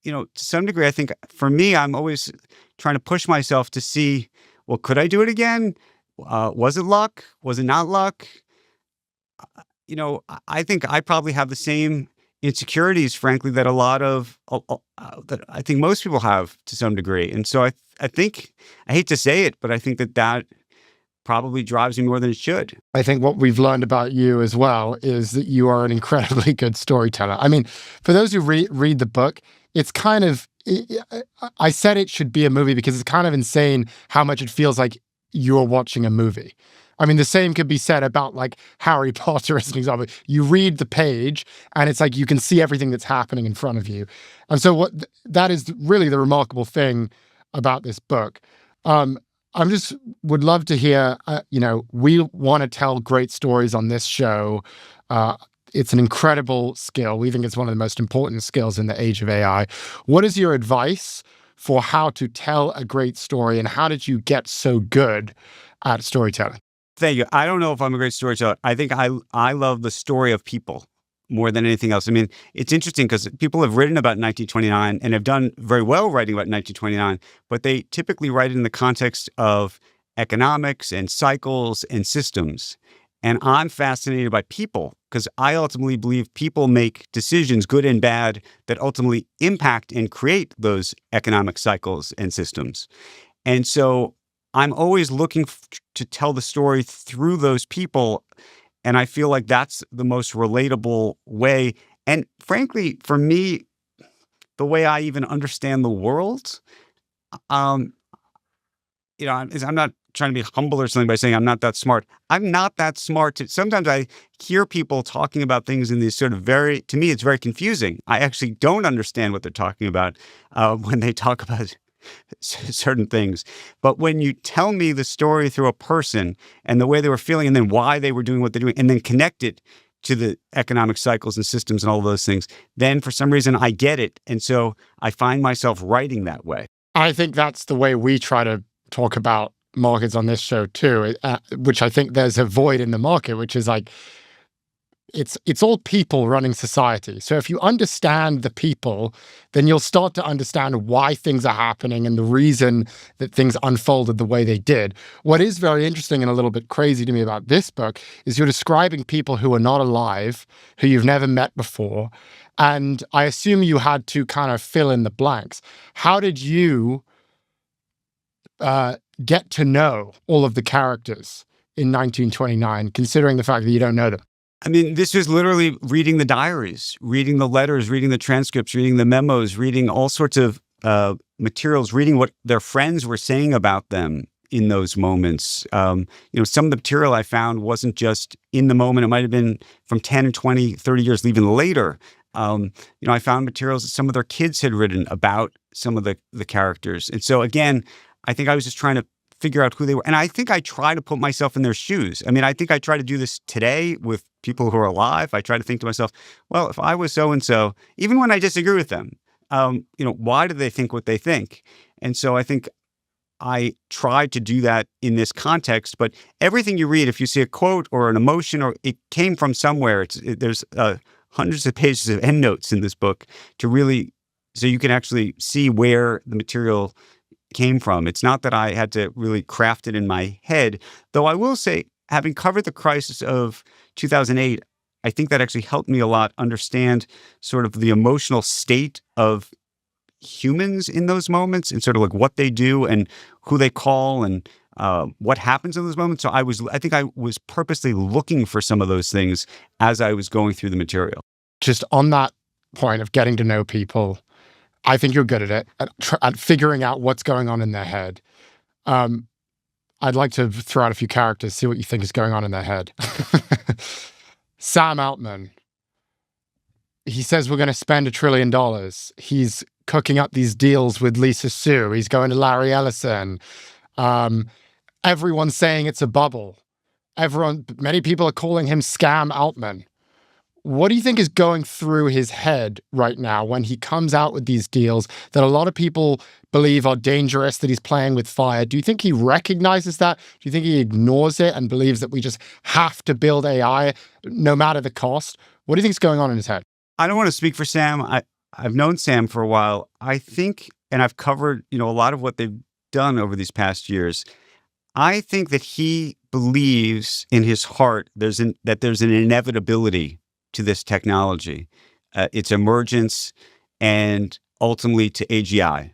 to some degree, I think for me, I'm always trying to push myself to see, well, could I do it again? Was it luck? Was it not luck? I think I probably have the same insecurities, frankly, that a lot of that I think most people have to some degree. And so I think, I hate to say it, but I think that probably drives me more than it should. I think what we've learned about you as well is that you are an incredibly good storyteller. I mean, for those who read the book, it's kind of, I said it should be a movie because it's kind of insane how much it feels like you're watching a movie. I mean, the same could be said about like Harry Potter as an example. You read the page and it's like you can see everything that's happening in front of you. And so that is really the remarkable thing about this book. I just would love to hear, we want to tell great stories on this show. It's an incredible skill. We think it's one of the most important skills in the age of AI. What is your advice for how to tell a great story and how did you get so good at storytelling? Thank you. I don't know if I'm a great storyteller. I think I love the story of people more than anything else. I mean, it's interesting because people have written about 1929 and have done very well writing about 1929, but they typically write in the context of economics and cycles and systems. And I'm fascinated by people because I ultimately believe people make decisions, good and bad, that ultimately impact and create those economic cycles and systems. And so I'm always looking to tell the story through those people. And I feel like that's the most relatable way. And frankly, for me, the way I even understand the world, I'm not trying to be humble or something by saying I'm not that smart. I'm not that smart. Sometimes I hear people talking about things in these sort of to me, it's very confusing. I actually don't understand what they're talking about when they talk about certain things. But when you tell me the story through a person and the way they were feeling and then why they were doing what they're doing and then connect it to the economic cycles and systems and all those things, then for some reason I get it. And so I find myself writing that way. I think that's the way we try to talk about markets on this show too, which I think there's a void in the market, which is like, it's all people running society. So if you understand the people, then you'll start to understand why things are happening and the reason that things unfolded the way they did. What is very interesting and a little bit crazy to me about this book is you're describing people who are not alive, who you've never met before. And I assume you had to kind of fill in the blanks. How did you get to know all of the characters in 1929, considering the fact that you don't know them? I mean, this was literally reading the diaries, reading the letters, reading the transcripts, reading the memos, reading all sorts of materials, reading what their friends were saying about them in those moments. Some of the material I found wasn't just in the moment. It might have been from 10 and 20, 30 years even later. I found materials that some of their kids had written about some of the characters. And so again, I think I was just trying to figure out who they were. And I think I try to put myself in their shoes. I mean, I think I try to do this today with people who are alive. I try to think to myself, well, if I was so-and-so, even when I disagree with them, why do they think what they think? And so I think I tried to do that in this context. But everything you read, if you see a quote or an emotion, or it came from somewhere, there's hundreds of pages of endnotes in this book so you can actually see where the material came from. It's not that I had to really craft it in my head, though I will say, having covered the crisis of 2008, I think that actually helped me a lot understand sort of the emotional state of humans in those moments and sort of like what they do and who they call and what happens in those moments. So I think I was purposely looking for some of those things as I was going through the material. Just on that point of getting to know people, I think you're good at it, at figuring out what's going on in their head. I'd like to throw out a few characters, see what you think is going on in their head. Sam Altman. He says we're going to spend $1 trillion. He's cooking up these deals with Lisa Su. He's going to Larry Ellison. Everyone's saying it's a bubble. Many people are calling him Scam Altman. What do you think is going through his head right now when he comes out with these deals that a lot of people believe are dangerous, that he's playing with fire? Do you think he recognizes that? Do you think he ignores it and believes that we just have to build AI no matter the cost? What do you think is going on in his head? I don't want to speak for Sam. I've known Sam for a while. I think, and I've covered, a lot of what they've done over these past years. I think that he believes in his heart that there's an inevitability to this technology, its emergence, and ultimately to AGI.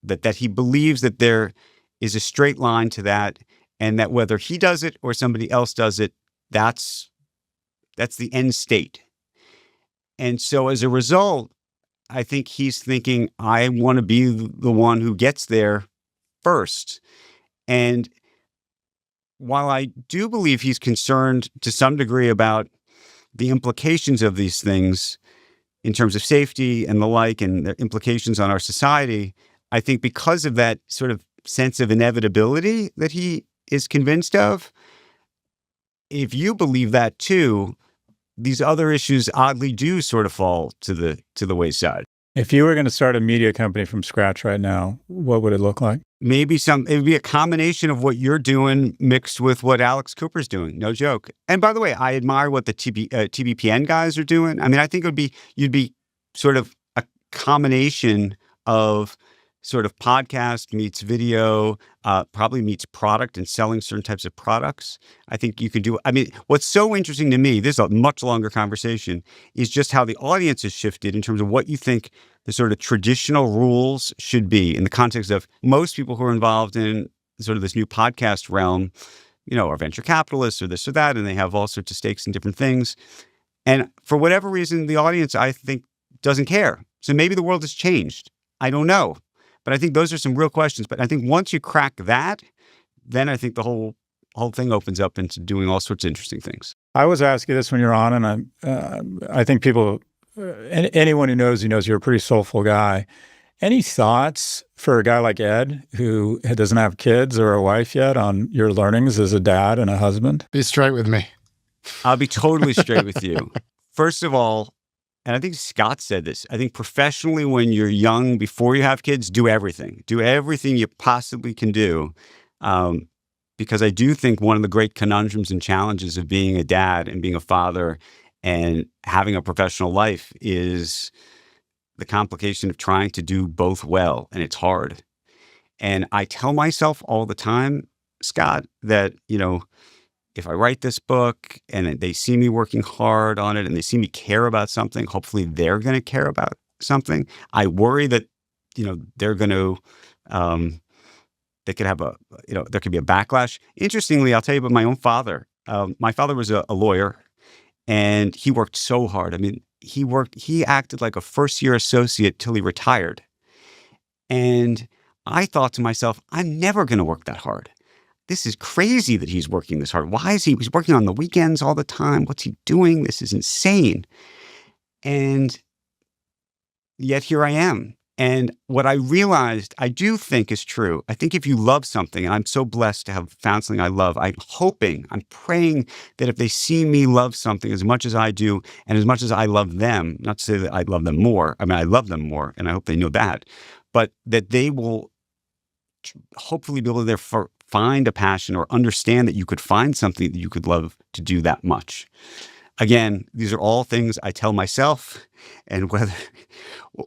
That he believes that there is a straight line to that, and that whether he does it or somebody else does it, that's the end state. And so as a result, I think he's thinking, I want to be the one who gets there first. And while I do believe he's concerned to some degree about the implications of these things in terms of safety and the like, and their implications on our society, I think because of that sort of sense of inevitability that he is convinced of, if you believe that too, these other issues oddly do sort of fall to the wayside. If you were going to start a media company from scratch right now, what would it look like? Maybe it would be a combination of what you're doing mixed with what Alex Cooper's doing. No joke. And by the way, I admire what the TBPN guys are doing. I mean, I think you'd be sort of a combination of sort of podcast meets video, probably meets product and selling certain types of products. I think you could do. I mean, what's so interesting to me, this is a much longer conversation, is just how the audience has shifted in terms of what you think the sort of traditional rules should be in the context of most people who are involved in sort of this new podcast realm, are venture capitalists or this or that, and they have all sorts of stakes in different things. And for whatever reason, the audience, I think, doesn't care. So maybe the world has changed. I don't know. But I think those are some real questions. But I think once you crack that, then I think the whole thing opens up into doing all sorts of interesting things. I was asking this when you're on, and I think people, anyone who knows you knows you're a pretty soulful guy. Any thoughts for a guy like Ed, who doesn't have kids or a wife yet, on your learnings as a dad and a husband? Be straight with me. I'll be totally straight with you. First of all, and I think Scott said this, I think professionally when you're young, before you have kids, do everything. Do everything you possibly can do. because I do think one of the great conundrums and challenges of being a dad and being a father and having a professional life is the complication of trying to do both well, and it's hard. And I tell myself all the time, Scott, that, if I write this book and they see me working hard on it and they see me care about something, hopefully they're going to care about something. I worry that, they're going to, they could have there could be a backlash. Interestingly, I'll tell you about my own father. My father was a lawyer, and he worked so hard. I mean, he acted like a first-year associate till he retired. And I thought to myself, I'm never going to work that hard. This is crazy that he's working this hard. Why is he's working on the weekends all the time? What's he doing? This is insane. And yet here I am. And what I realized, I do think is true. I think if you love something, and I'm so blessed to have found something I love, I'm praying that if they see me love something as much as I do, and as much as I love them, not to say that I love them more. I mean, I love them more, and I hope they know that, but that they will hopefully be able to therefore find a passion or understand that you could find something that you could love to do that much. Again, these are all things I tell myself, and whether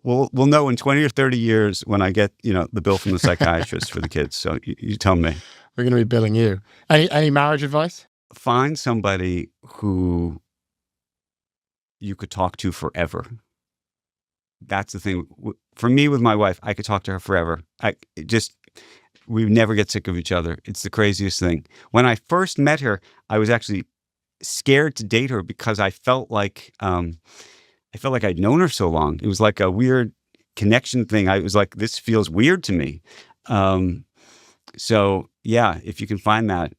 we'll know in 20 or 30 years when I get, the bill from the psychiatrist for the kids. So you tell me. We're going to be billing you. Any marriage advice? Find somebody who you could talk to forever. That's the thing. For me, with my wife, I could talk to her forever. We never get sick of each other. It's the craziest thing. When I first met her, I was actually scared to date her because I felt like I'd known her so long. It was like a weird connection thing. I was like, this feels weird to me. So yeah, if you can find that,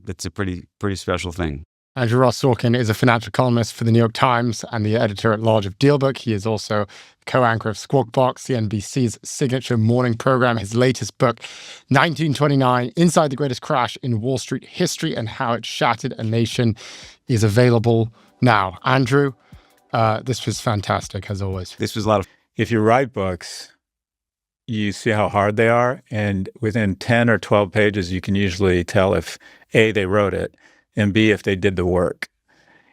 that's a pretty special thing. Andrew Ross Sorkin is a financial columnist for the New York Times and the editor-at-large of DealBook. He is also co-anchor of Squawk Box, CNBC's signature morning program. His latest book, 1929, Inside the Greatest Crash in Wall Street History and How It Shattered a Nation, is available now. Andrew, this was fantastic, as always. This was a lot of... If you write books, you see how hard they are, and within 10 or 12 pages, you can usually tell if A, they wrote it, and B, if they did the work.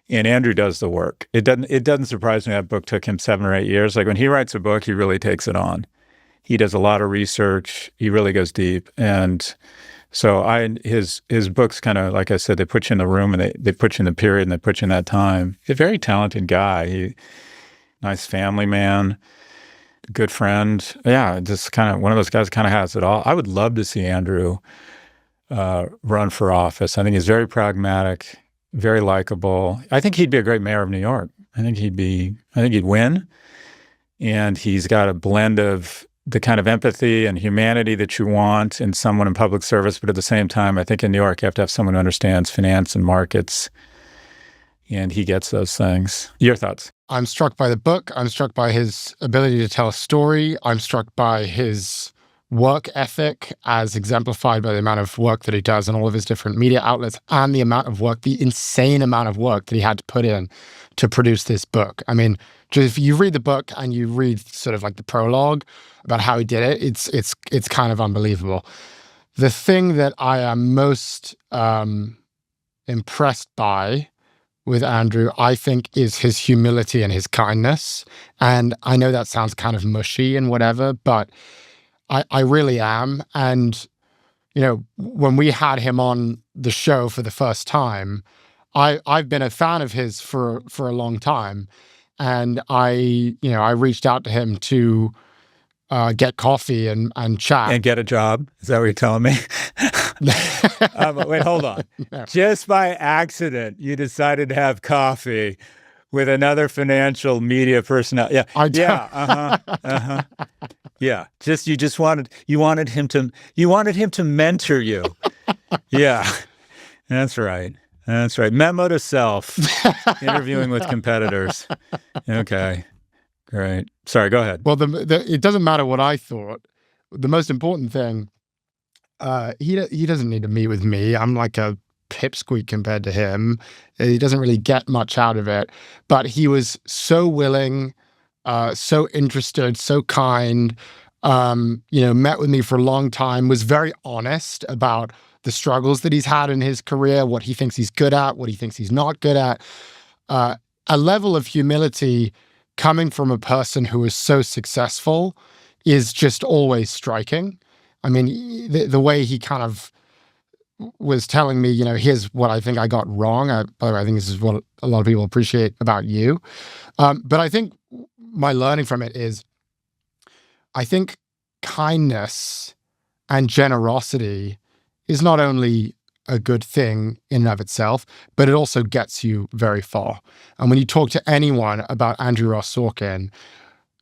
And Andrew does the work. It doesn't surprise me that book took him 7 or 8 years. Like when he writes a book, he really takes it on. He does a lot of research. He really goes deep. And so his books kind of, like I said, they put you in the room and they put you in the period and they put you in that time. He's a very talented guy. Nice family man, good friend. Yeah, just kind of one of those guys kind of has it all. I would love to see Andrew run for office. I think he's very pragmatic, very likable. I think he'd be a great mayor of New York. I think he'd win. And he's got a blend of the kind of empathy and humanity that you want in someone in public service. But at the same time, I think in New York, you have to have someone who understands finance and markets. And he gets those things. Your thoughts? I'm struck by the book. I'm struck by his ability to tell a story. I'm struck by his work ethic as exemplified by the amount of work that he does in all of his different media outlets and the insane amount of work that he had to put in to produce this book. I mean, just if you read the book and you read sort of like the prologue about how he did it, it's kind of unbelievable. The thing that I am most impressed by with Andrew, I think, is his humility and his kindness. And I know that sounds kind of mushy and whatever, but I really am. And, when we had him on the show for the first time, I've been a fan of his for a long time. And I reached out to him to get coffee and chat. And get a job. Is that what you're telling me? Wait, hold on. No. Just by accident, you decided to have coffee with another financial media personnel. Yeah. Yeah. You wanted him to mentor you. Yeah. That's right. Memo to self. Interviewing with competitors. Okay. Great. Sorry, go ahead. Well, it doesn't matter what I thought. The most important thing, he doesn't need to meet with me. I'm like a pipsqueak compared to him. He doesn't really get much out of it. But he was so willing, so interested, so kind, met with me for a long time, was very honest about the struggles that he's had in his career, what he thinks he's good at, what he thinks he's not good at. A level of humility coming from a person who is so successful is just always striking. I mean, the way he kind of was telling me, here's what I think I got wrong. By the way, I think this is what a lot of people appreciate about you. But I think my learning from it is, I think kindness and generosity is not only a good thing in and of itself, but it also gets you very far. And when you talk to anyone about Andrew Ross Sorkin,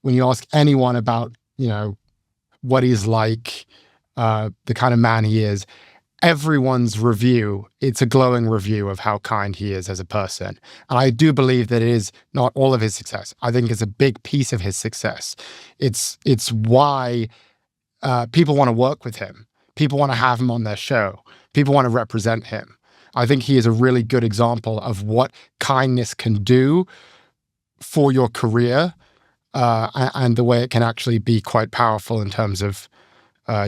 when you ask anyone about, what he's like, the kind of man he is, everyone's review, it's a glowing review of how kind he is as a person. And I do believe that it is not all of his success. I think it's a big piece of his success. It's why people want to work with him. People want to have him on their show. People want to represent him. I think he is a really good example of what kindness can do for your career, and the way it can actually be quite powerful in terms of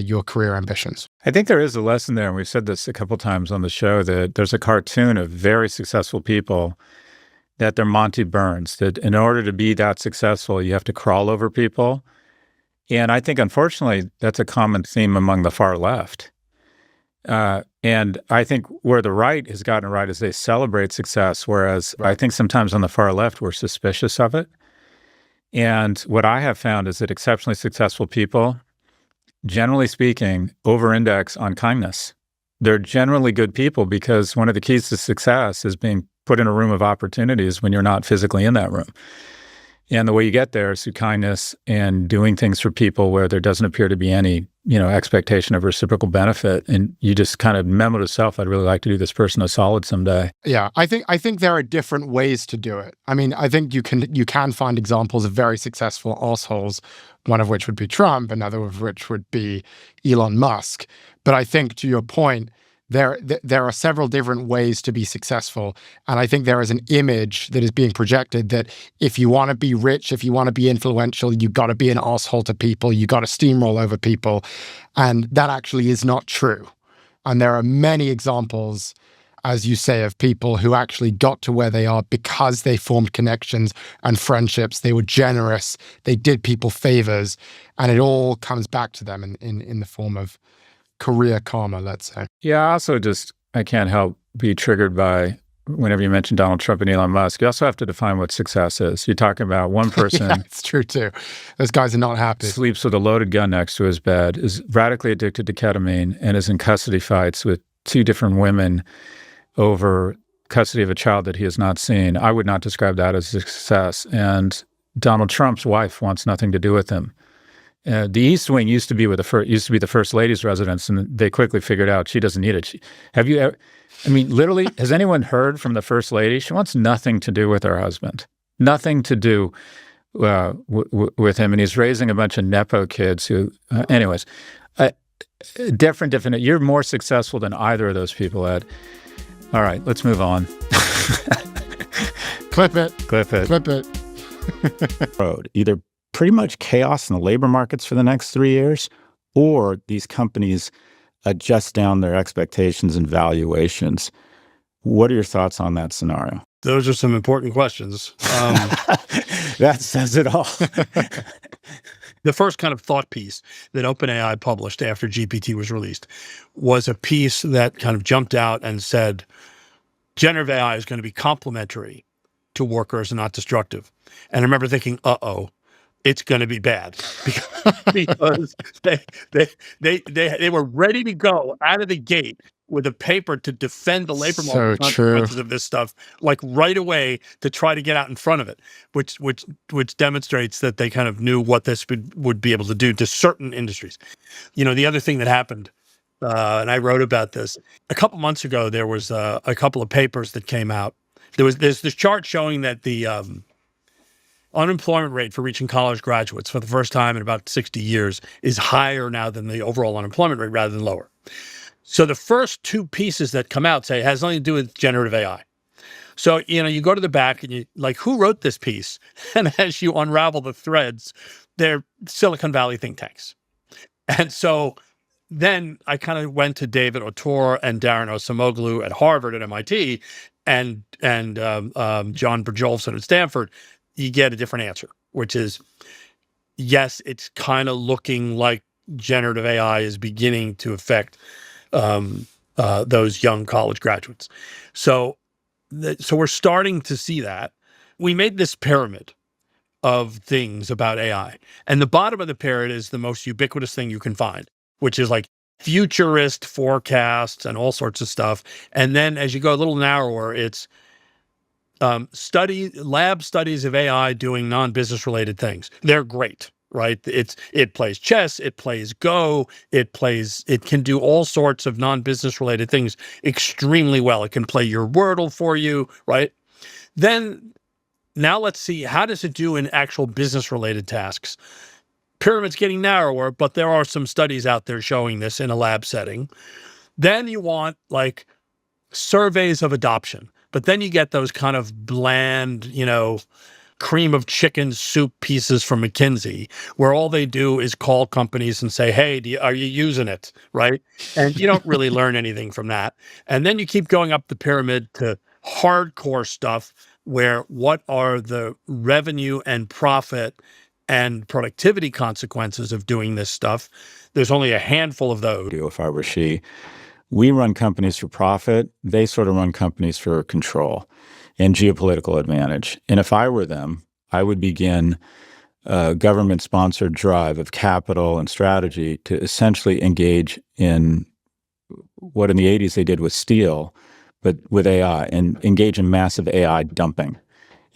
your career ambitions. I think there is a lesson there, and we've said this a couple times on the show, that there's a cartoon of very successful people that they're Monty Burns, that in order to be that successful, you have to crawl over people. And I think, unfortunately, that's a common theme among the far left. And I think where the right has gotten it right is they celebrate success, whereas I think sometimes on the far left, we're suspicious of it. And what I have found is that exceptionally successful people, generally speaking, over-index on kindness. They're generally good people because one of the keys to success is being put in a room of opportunities when you're not physically in that room. And the way you get there is through kindness and doing things for people where there doesn't appear to be any, expectation of reciprocal benefit. And you just kind of memo to self, I'd really like to do this person a solid someday. Yeah, I think there are different ways to do it. I mean, I think you can find examples of very successful assholes, one of which would be Trump, another of which would be Elon Musk. But I think, to your point, there are several different ways to be successful. And I think there is an image that is being projected that if you want to be rich, if you want to be influential, you got to be an asshole to people, you got to steamroll over people. And that actually is not true. And there are many examples, as you say, of people who actually got to where they are because they formed connections and friendships. They were generous. They did people favors. And it all comes back to them in the form of career karma, let's say. Yeah, I can't help be triggered by whenever you mention Donald Trump and Elon Musk. You also have to define what success is. You're talking about one person. Yeah, it's true too. Those guys are not happy. Sleeps with a loaded gun next to his bed, is radically addicted to ketamine, and is in custody fights with two different women over custody of a child that he has not seen. I would not describe that as success. And Donald Trump's wife wants nothing to do with him. The East Wing used to be the First Lady's residence, and they quickly figured out she doesn't need it. Literally, has anyone heard from the First Lady? She wants nothing to do with her husband, nothing to do with him, and he's raising a bunch of Nepo kids who, different. You're more successful than either of those people, Ed. All right, let's move on. Clip it. Road. Either pretty much chaos in the labor markets for the next 3 years, or these companies adjust down their expectations and valuations. What are your thoughts on that scenario? Those are some important questions. That says it all. The first kind of thought piece that OpenAI published after GPT was released was a piece that kind of jumped out and said, generative AI is going to be complementary to workers and not destructive. And I remember thinking, it's going to be bad because they were ready to go out of the gate with a paper to defend the labor market consequences of this stuff, like right away, to try to get out in front of it, which demonstrates that they kind of knew what this would be able to do to certain industries. The other thing that happened, and I wrote about this a couple months ago, there was a couple of papers that came out. There's this chart showing that the unemployment rate for reaching college graduates for the first time in about 60 years is higher now than the overall unemployment rate rather than lower. So the first two pieces that come out say it has nothing to do with generative AI. So, you go to the back and you who wrote this piece? And as you unravel the threads, they're Silicon Valley think tanks. And so then I kind of went to David Autor and Darren Osamoglu at Harvard and MIT, and John Berjolfson at Stanford. You get a different answer, which is yes, it's kind of looking like generative AI is beginning to affect those young college graduates. So we're starting to see that. We made this pyramid of things about AI. And the bottom of the pyramid is the most ubiquitous thing you can find, which is like futurist forecasts and all sorts of stuff. And then as you go a little narrower, it's lab studies of AI doing non-business related things. They're great, right? It plays chess, it plays Go, it can do all sorts of non-business related things extremely well. It can play your Wordle for you, right? Then now let's see, how does it do in actual business related tasks? Pyramid's getting narrower, but there are some studies out there showing this in a lab setting. Then you want like surveys of adoption, but then you get those kind of bland, cream of chicken soup pieces from McKinsey, where all they do is call companies and say, hey, are you using it? Right. And you don't really learn anything from that. And then you keep going up the pyramid to hardcore stuff where what are the revenue and profit and productivity consequences of doing this stuff? There's only a handful of those. If I were she, we run companies for profit. They sort of run companies for control and geopolitical advantage. And if I were them, I would begin a government-sponsored drive of capital and strategy to essentially engage in what in the 80s they did with steel, but with AI, and engage in massive AI dumping.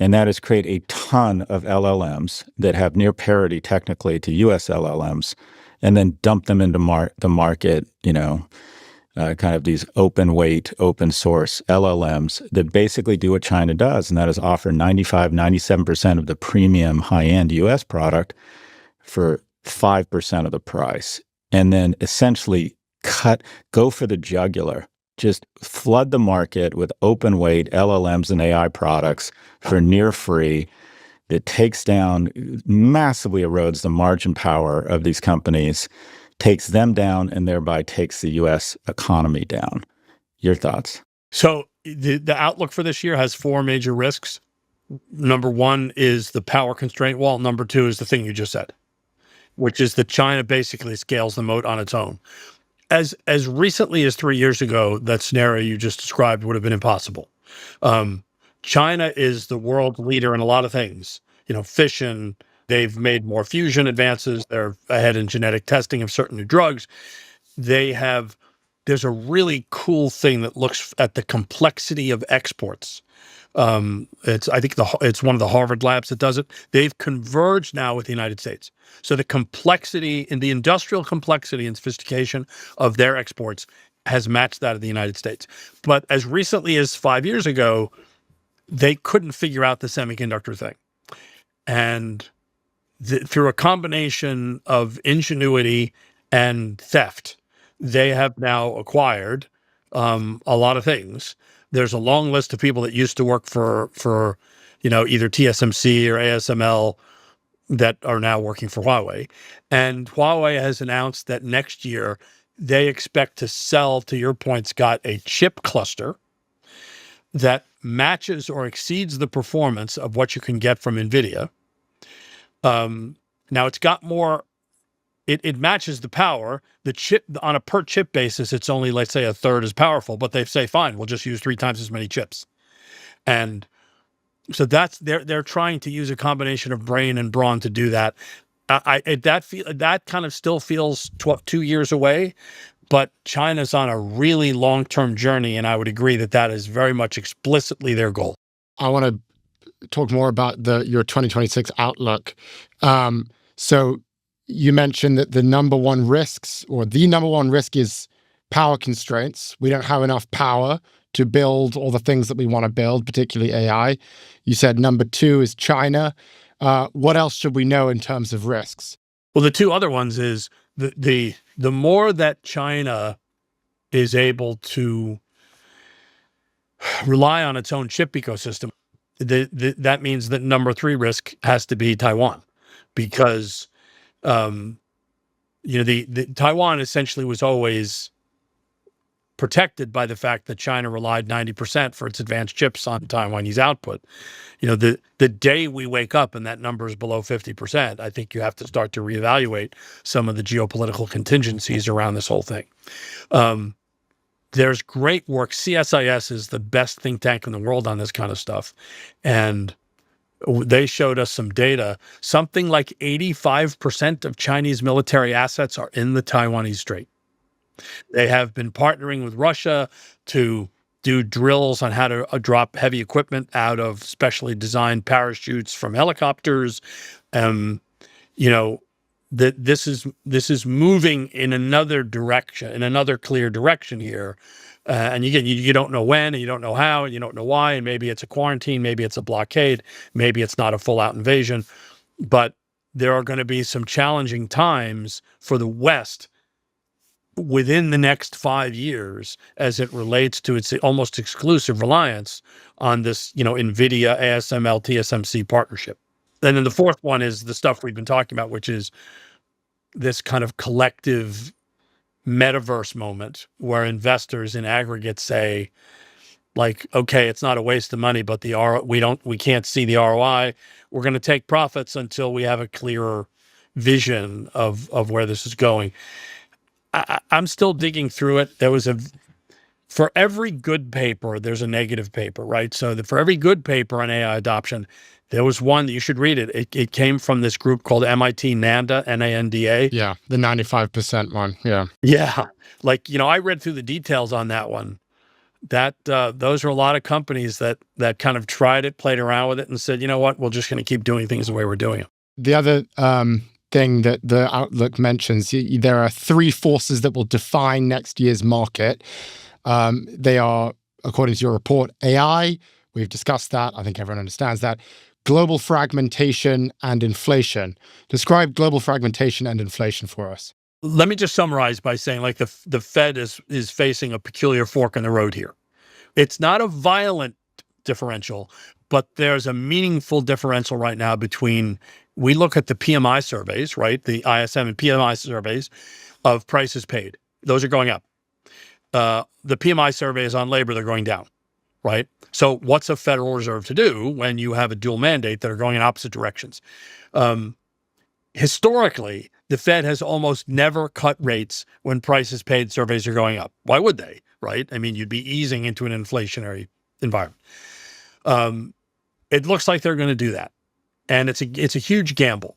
And that is create a ton of LLMs that have near parity technically to US LLMs, and then dump them into the market, kind of these open weight, open source LLMs that basically do what China does, and that is offer 95, 97% of the premium high-end US product for 5% of the price. And then essentially go for the jugular. Just flood the market with open weight LLMs and AI products for near free. That takes down, massively erodes the margin power of these companies, takes them down, and thereby takes the U.S. economy down. Your thoughts? So the outlook for this year has four major risks. Number one is the power constraint wall. Number two is the thing you just said, which is that China basically scales the moat on its own. As recently as 3 years ago, that scenario you just described would have been impossible. China is the world leader in a lot of things. Fission. They've made more fusion advances. They're ahead in genetic testing of certain new drugs. There's a really cool thing that looks at the complexity of exports. I think it's one of the Harvard labs that does it. They've converged now with the United States. So the complexity and the industrial complexity and sophistication of their exports has matched that of the United States. But as recently as 5 years ago, they couldn't figure out the semiconductor thing. And through a combination of ingenuity and theft, they have now acquired a lot of things. There's a long list of people that used to work for either TSMC or ASML that are now working for Huawei. And Huawei has announced that next year they expect to sell, to your point, Scott, a chip cluster that matches or exceeds the performance of what you can get from NVIDIA. Now it's got more, it matches the power. The chip on a per chip basis, it's only, let's say, a third as powerful, but they say, fine, we'll just use 3 times as many chips. And so they're trying to use a combination of brain and brawn to do that. That kind of still feels 2 years away, but China's on a really long-term journey. And I would agree that is very much explicitly their goal. I want to talk more about your 2026 outlook. So you mentioned that the number one risk is power constraints. We don't have enough power to build all the things that we want to build, particularly AI. You said number 2 is China. What else should we know in terms of risks? Well, the 2 other ones is the more that China is able to rely on its own chip ecosystem, that means that number 3 risk has to be Taiwan, because the Taiwan essentially was always protected by the fact that China relied 90% for its advanced chips on Taiwanese output. The day we wake up and that number is below 50%, I think you have to start to reevaluate some of the geopolitical contingencies around this whole thing. There's great work. CSIS is the best think tank in the world on this kind of stuff. And they showed us some data. Something like 85% of Chinese military assets are in the Taiwanese Strait. They have been partnering with Russia to do drills on how to drop heavy equipment out of specially designed parachutes from helicopters. This is moving in another direction, in another clear direction here. And again, you don't know when, and you don't know how, and you don't know why, and maybe it's a quarantine, maybe it's a blockade, maybe it's not a full-out invasion, but there are going to be some challenging times for the West within the next 5 years as it relates to its almost exclusive reliance on this, NVIDIA, ASML, TSMC partnership. And then the fourth one is the stuff we've been talking about, which is this kind of collective metaverse moment where investors in aggregate say, like, okay, it's not a waste of money, but we can't see the ROI. We're going to take profits until we have a clearer vision of where this is going. I'm still digging through it. For every good paper, there's a negative paper, right? So for every good paper on AI adoption, there was one that you should read it. It came from this group called MIT NANDA, N-A-N-D-A. Yeah, the 95% one. Yeah. Yeah. I read through the details on that one. Those are a lot of companies that kind of tried it, played around with it, and said, you know what, we're just going to keep doing things the way we're doing them. The other thing that the Outlook mentions, there are three forces that will define next year's market. They are, according to your report, AI. We've discussed that. I think everyone understands that. Global fragmentation and inflation. Describe global fragmentation and inflation for us. Let me just summarize by saying, the Fed is facing a peculiar fork in the road here. It's not a violent differential, but there's a meaningful differential right now between, we look at the PMI surveys, right? The ISM and PMI surveys of prices paid. Those are going up. The PMI surveys on labor, they're going down, right? So what's a Federal Reserve to do when you have a dual mandate that are going in opposite directions? Historically, the Fed has almost never cut rates when prices paid surveys are going up. Why would they, right? I mean, you'd be easing into an inflationary environment. It looks like they're going to do that. And it's a huge gamble.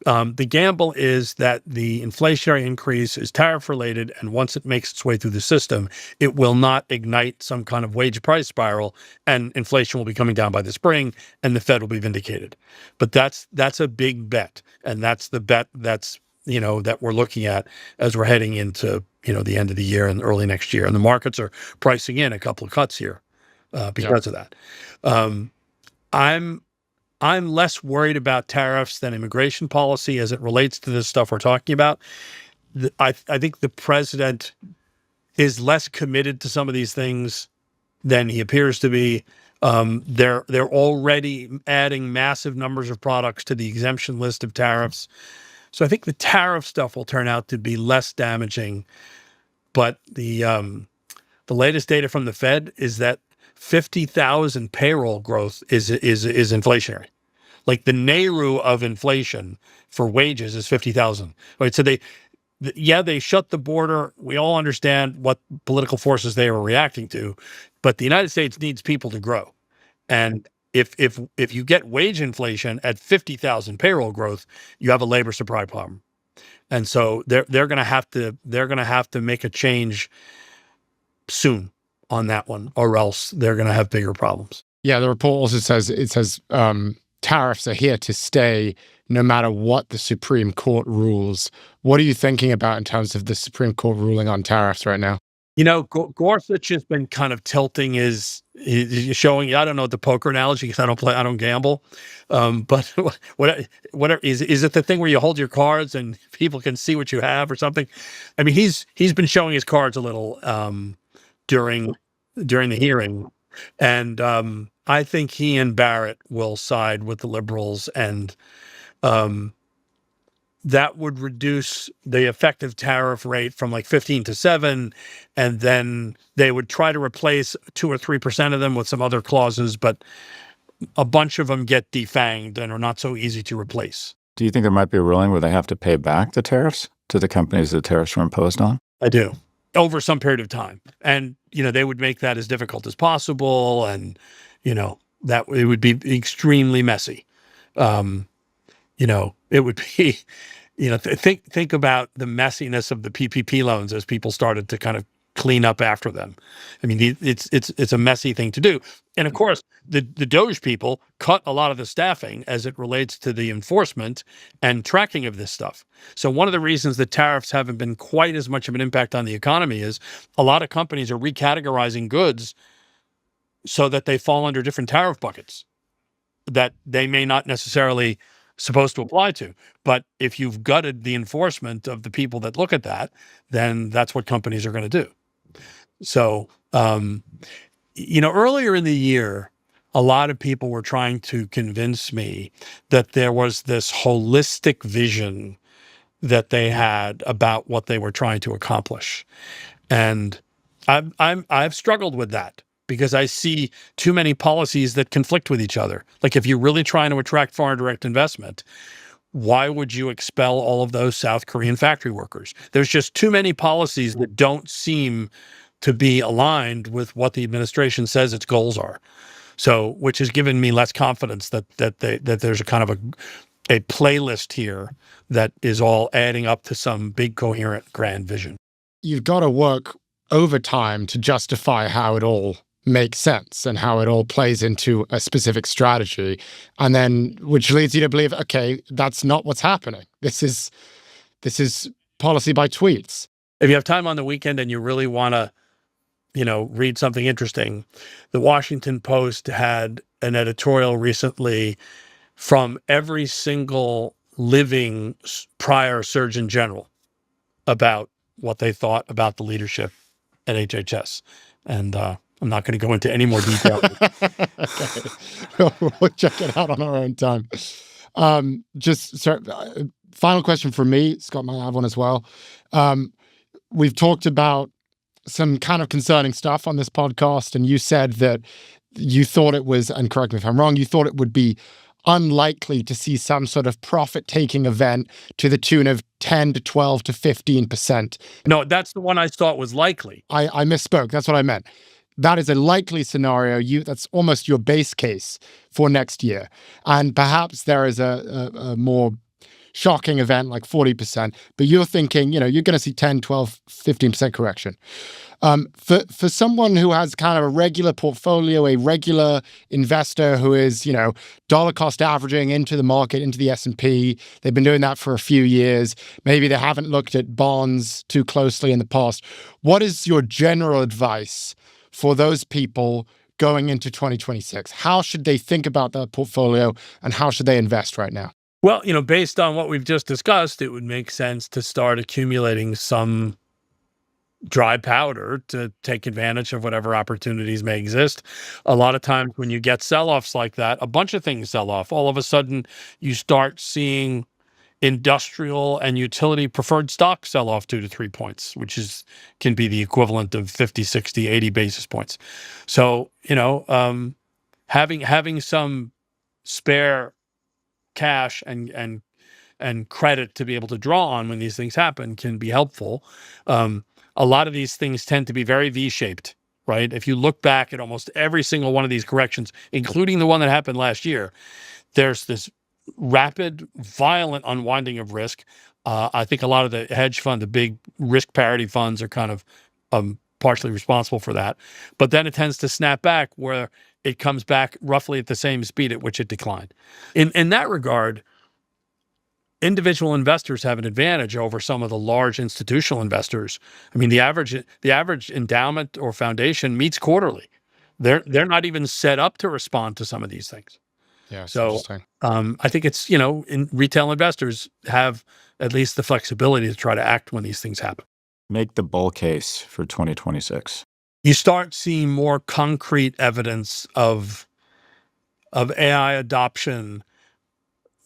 The gamble is that the inflationary increase is tariff related, and once it makes its way through the system, it will not ignite some kind of wage price spiral, and inflation will be coming down by the spring, and the Fed will be vindicated. But that's a big bet, and that's the bet that we're looking at as we're heading into the end of the year and early next year, and the markets are pricing in a couple of cuts here because of that. I'm less worried about tariffs than immigration policy as it relates to this stuff we're talking about. I think the president is less committed to some of these things than he appears to be. They're already adding massive numbers of products to the exemption list of tariffs. So I think the tariff stuff will turn out to be less damaging. But the latest data from the Fed is that 50,000 payroll growth is inflationary. Like the Nehru of inflation for wages is 50,000. Right. So they shut the border. We all understand what political forces they were reacting to, but the United States needs people to grow. And if you get wage inflation at 50,000 payroll growth, you have a labor supply problem. And so they're going to have to make a change soon on that one, or else they're going to have bigger problems. Yeah, the report also says tariffs are here to stay no matter what the Supreme Court rules. What are you thinking about in terms of the Supreme Court ruling on tariffs right now? Gorsuch has been kind of tilting his showing. I don't know the poker analogy because I don't gamble. But what is it the thing where you hold your cards and people can see what you have or something? I mean, he's been showing his cards a little during the hearing, and I think he and Barrett will side with the liberals, and that would reduce the effective tariff rate from like 15 to 7, and then they would try to replace 2 or 3% of them with some other clauses, but a bunch of them get defanged and are not so easy to replace. Do you think there might be a ruling where they have to pay back the tariffs to the companies the tariffs were imposed on? I do. Over some period of time. And, they would make that as difficult as possible. And, that it would be extremely messy. It would be, think about the messiness of the PPP loans as people started to kind of clean up after them. I mean, it's a messy thing to do. And of course, the Doge people cut a lot of the staffing as it relates to the enforcement and tracking of this stuff. So one of the reasons that tariffs haven't been quite as much of an impact on the economy is a lot of companies are recategorizing goods so that they fall under different tariff buckets that they may not necessarily supposed to apply to. But if you've gutted the enforcement of the people that look at that, then that's what companies are going to do. So, earlier in the year, a lot of people were trying to convince me that there was this holistic vision that they had about what they were trying to accomplish. And I've struggled with that because I see too many policies that conflict with each other. Like if you're really trying to attract foreign direct investment, why would you expel all of those South Korean factory workers? There's just too many policies that don't seem to be aligned with what the administration says its goals are. So, which has given me less confidence that there's a kind of a playlist here that is all adding up to some big coherent grand vision. You've got to work overtime to justify how it all makes sense and how it all plays into a specific strategy. And then, which leads you to believe, okay, that's not what's happening. This is policy by tweets. If you have time on the weekend and you really want to, read something interesting, the Washington Post had an editorial recently from every single living prior Surgeon General about what they thought about the leadership at HHS. And I'm not going to go into any more detail. Okay. We'll check it out on our own time. Final question for me. Scott might have one as well. We've talked about some kind of concerning stuff on this podcast, and you said that you thought it was, and correct me if I'm wrong, you thought it would be unlikely to see some sort of profit-taking event to the tune of 10 to 12 to 15%. No, that's the one I thought was likely. I misspoke. That's what I meant. That is a likely scenario. That's almost your base case for next year. And perhaps there is a more shocking event like 40%, but you're thinking, you're going to see 10, 12, 15% correction. For someone who has kind of a regular portfolio, a regular investor who is, dollar cost averaging into the market, into the S&P, they've been doing that for a few years. Maybe they haven't looked at bonds too closely in the past. What is your general advice for those people going into 2026? How should they think about their portfolio and how should they invest right now? Well, based on what we've just discussed, it would make sense to start accumulating some dry powder to take advantage of whatever opportunities may exist. A lot of times when you get sell-offs like that, a bunch of things sell off. All of a sudden, you start seeing industrial and utility preferred stocks sell off 2 to 3 points, which can be the equivalent of 50, 60, 80 basis points. So, having some spare cash and credit to be able to draw on when these things happen can be helpful. A lot of these things tend to be very V-shaped, right? If you look back at almost every single one of these corrections, including the one that happened last year, there's this rapid, violent unwinding of risk. I think a lot of the hedge fund, the big risk parity funds are kind of partially responsible for that. But then it tends to snap back where it comes back roughly at the same speed at which it declined. In that regard, individual investors have an advantage over some of the large institutional investors. I mean, the average endowment or foundation meets quarterly. They're not even set up to respond to some of these things. Yeah. So I think it's, in retail investors have at least the flexibility to try to act when these things happen. Make the bull case for 2026. You start seeing more concrete evidence of AI adoption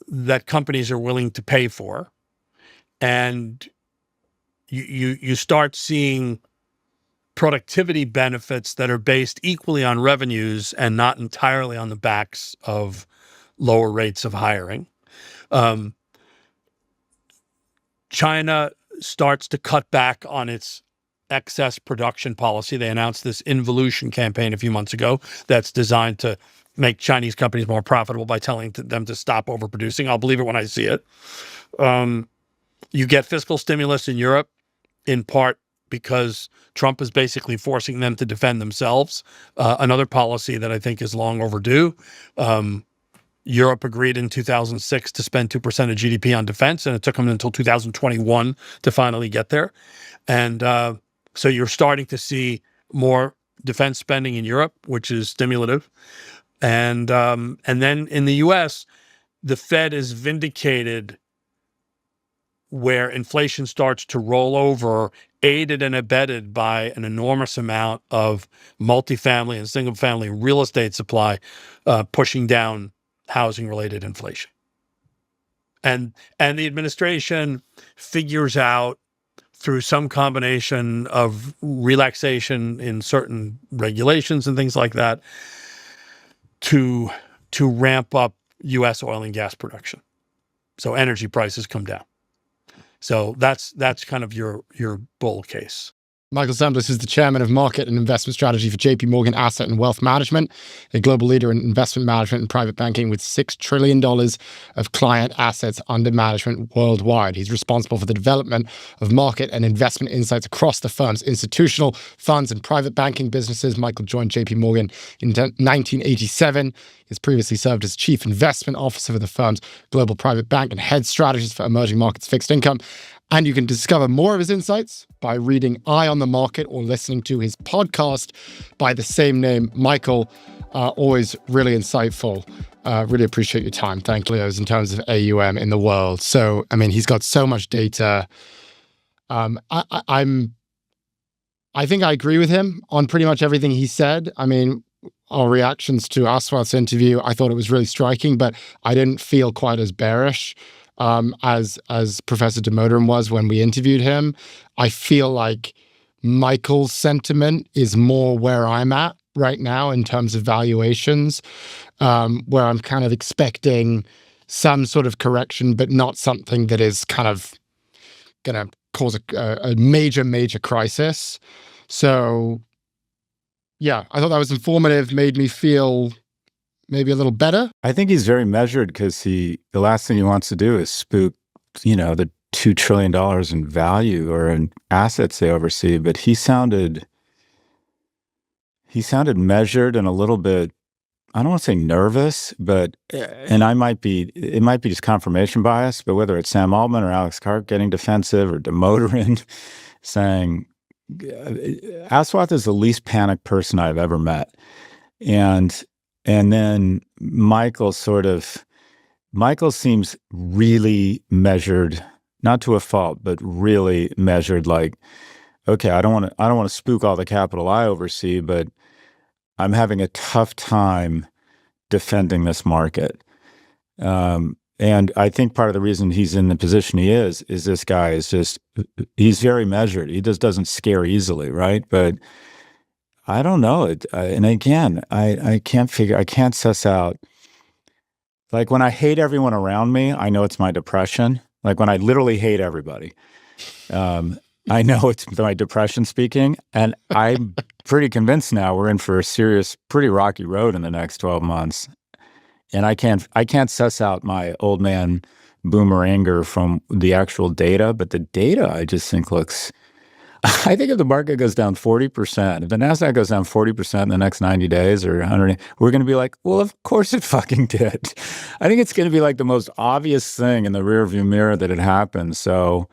that companies are willing to pay for. and you start seeing productivity benefits that are based equally on revenues and not entirely on the backs of lower rates of hiring. China starts to cut back on its excess production policy. They announced this involution campaign a few months ago that's designed to make Chinese companies more profitable by telling them to stop overproducing. I'll believe it when I see it. You get fiscal stimulus in Europe, in part because Trump is basically forcing them to defend themselves. Another policy that I think is long overdue. Europe agreed in 2006 to spend 2% of GDP on defense, and it took them until 2021 to finally get there. And so you're starting to see more defense spending in Europe, which is stimulative. And then in the U.S., the Fed is vindicated where inflation starts to roll over, aided and abetted by an enormous amount of multifamily and single-family real estate supply pushing down housing-related inflation. And the administration figures out through some combination of relaxation in certain regulations and things like that to ramp up U.S. oil and gas production. So energy prices come down. So that's kind of your bull case. Michael Sanders is the chairman of market and investment strategy for JP Morgan Asset and Wealth Management, a global leader in investment management and private banking with $6 trillion of client assets under management worldwide. He's responsible for the development of market and investment insights across the firm's institutional, funds, and private banking businesses. Michael joined JP Morgan in 1987. He's previously served as chief investment officer for the firm's global private bank and head strategist for emerging markets fixed income. And you can discover more of his insights by reading Eye on the Market or listening to his podcast by the same name. Michael, always really insightful. Really appreciate your time. Thank you, Leos, in terms of AUM in the world. So, I mean, he's got so much data. I think I agree with him on pretty much everything he said. I mean, our reactions to Aswath's interview, I thought it was really striking, but I didn't feel quite as bearish as Professor Damodaran was when we interviewed him. I feel like Michael's sentiment is more where I'm at right now in terms of valuations, where I'm kind of expecting some sort of correction, but not something that is kind of going to cause a major crisis. So, yeah, I thought that was informative, made me feel maybe a little better. I think he's very measured because the last thing he wants to do is spook, the $2 trillion in value or in assets they oversee. But he sounded measured and a little bit, I don't want to say nervous, but, and it might be just confirmation bias, but whether it's Sam Altman or Alex Karp getting defensive or Damodaran saying, Aswath is the least panicked person I've ever met. And then Michael seems really measured, not to a fault, but really measured. Like, okay, I don't want to spook all the capital I oversee, but I'm having a tough time defending this market. And I think part of the reason he's in the position he is this guy is he's very measured. He just doesn't scare easily, right? But I don't know. And again, I can't suss out. Like when I hate everyone around me, I know it's my depression. Like when I literally hate everybody, I know it's my depression speaking. And I'm pretty convinced now we're in for a serious, pretty rocky road in the next 12 months. And I can't suss out my old man boomer anger from the actual data, but the data I just think looks. I think if the market goes down 40%, if the NASDAQ goes down 40% in the next 90 days or 100, we're going to be like, well, of course it fucking did. I think it's going to be like the most obvious thing in the rearview mirror that it happened. So,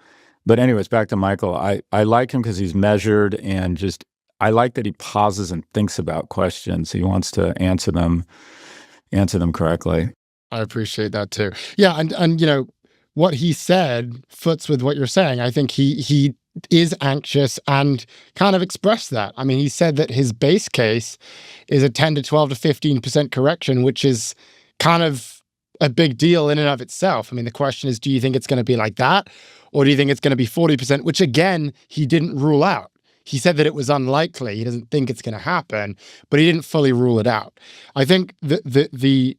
but anyways, back to Michael. I like him because he's measured and I like that he pauses and thinks about questions. He wants to answer them correctly. I appreciate that too. Yeah, and what he said foots with what you're saying. I think he is anxious and kind of expressed that. I mean, he said that his base case is a 10 to 12 to 15% correction, which is kind of a big deal in and of itself. I mean, the question is, do you think it's going to be like that? Or do you think it's going to be 40%, which again, he didn't rule out. He said that it was unlikely. He doesn't think it's going to happen, but he didn't fully rule it out. I think the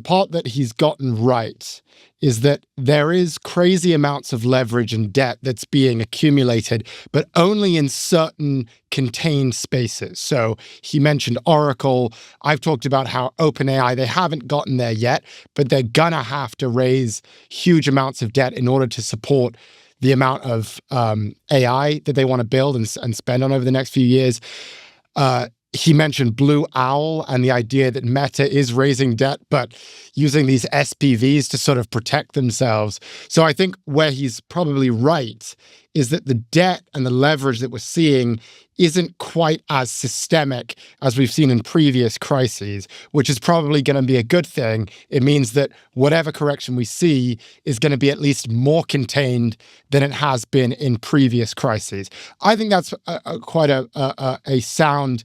part that he's gotten right is that there is crazy amounts of leverage and debt that's being accumulated, but only in certain contained spaces. So he mentioned Oracle. I've talked about how OpenAI, they haven't gotten there yet, but they're gonna have to raise huge amounts of debt in order to support the amount of AI that they want to build and spend on over the next few years. He mentioned Blue Owl and the idea that Meta is raising debt, but using these SPVs to sort of protect themselves. So I think where he's probably right is that the debt and the leverage that we're seeing isn't quite as systemic as we've seen in previous crises, which is probably going to be a good thing. It means that whatever correction we see is going to be at least more contained than it has been in previous crises. I think that's quite a sound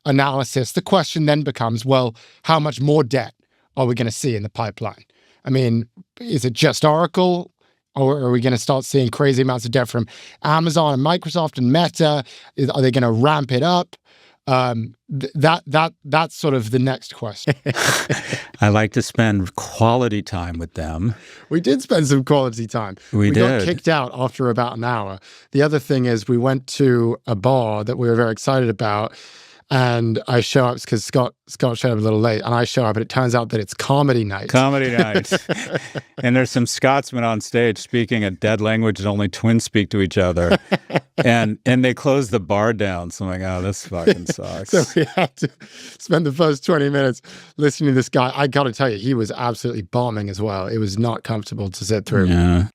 analysis. The question then becomes, well, how much more debt are we going to see in the pipeline? I mean, is it just Oracle? Or are we going to start seeing crazy amounts of debt from Amazon and Microsoft and Meta? Are they going to ramp it up? That's sort of the next question. I like to spend quality time with them. We did spend some quality time. We got kicked out after about an hour. The other thing is we went to a bar that we were very excited about. And I show up because Scott showed up a little late, and I show up, and it turns out that it's comedy night. Comedy night. And there's some Scotsmen on stage speaking a dead language that only twins speak to each other. and they closed the bar down. So I'm like, oh, this fucking sucks. So we had to spend the first 20 minutes listening to this guy. I got to tell you, he was absolutely bombing as well. It was not comfortable to sit through. Yeah.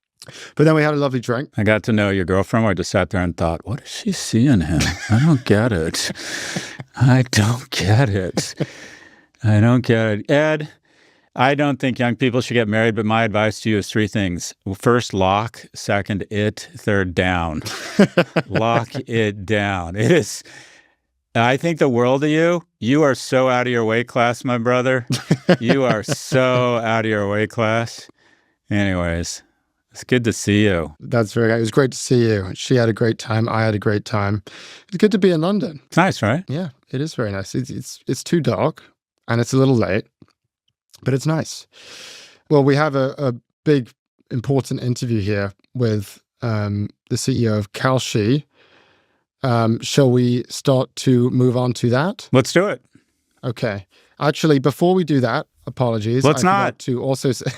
But then we had a lovely drink. I got to know your girlfriend. I just sat there and thought, what does she see in him? I don't get it. I don't get it. I don't get it. Ed, I don't think young people should get married, but my advice to you is three things. First, lock. Second, it. Third, down. Lock it down. It is. I think the world of you. You are so out of your weight class, my brother. You are so out of your weight class. Anyways. It's good to see you. That's very good. It was great to see you. She had a great time. I had a great time. It's good to be in London. It's nice, right? Yeah, it is very nice. It's too dark and it's a little late, but it's nice. Well, we have a big, important interview here with the CEO of Kalshi. Shall we start to move on to that? Let's do it. Okay. Actually, before we do that, apologies. Let's not. To also say...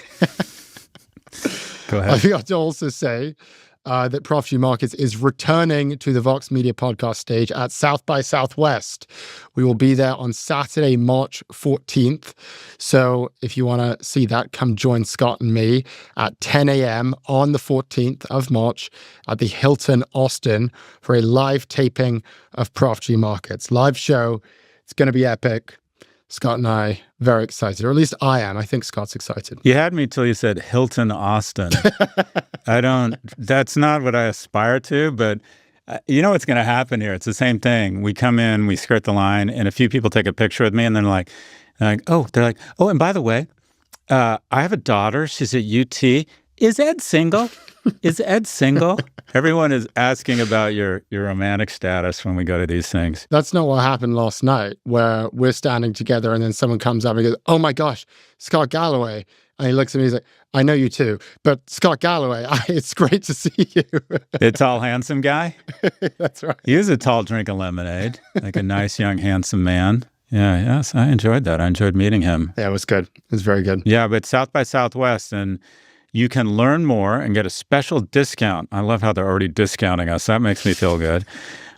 Go ahead. I forgot to also say that Prof G Markets is returning to the Vox Media podcast stage at South by Southwest. We will be there on Saturday, March 14th. So if you want to see that, come join Scott and me at 10 a.m. on the 14th of March at the Hilton Austin for a live taping of Prof G Markets. Live show. It's going to be epic. Scott and I, very excited, or at least I am. I think Scott's excited. You had me till you said Hilton Austin. That's not what I aspire to, but you know what's going to happen here? It's the same thing. We come in, we skirt the line, and a few people take a picture with me, and they're like, oh, and by the way, I have a daughter. She's at UT. Is Ed single? Is Ed single? Everyone is asking about your romantic status when we go to these things. That's not what happened last night, where we're standing together and then someone comes up and goes, oh my gosh, Scott Galloway. And he looks at me, he's like, I know you too, but Scott Galloway, it's great to see you. The tall, handsome guy? That's right. He was a tall drink of lemonade, like a nice, young, handsome man. Yeah, yes, I enjoyed that. I enjoyed meeting him. Yeah, it was good. It was very good. Yeah, but South by Southwest, and you can learn more and get a special discount. I love how they're already discounting us. That makes me feel good.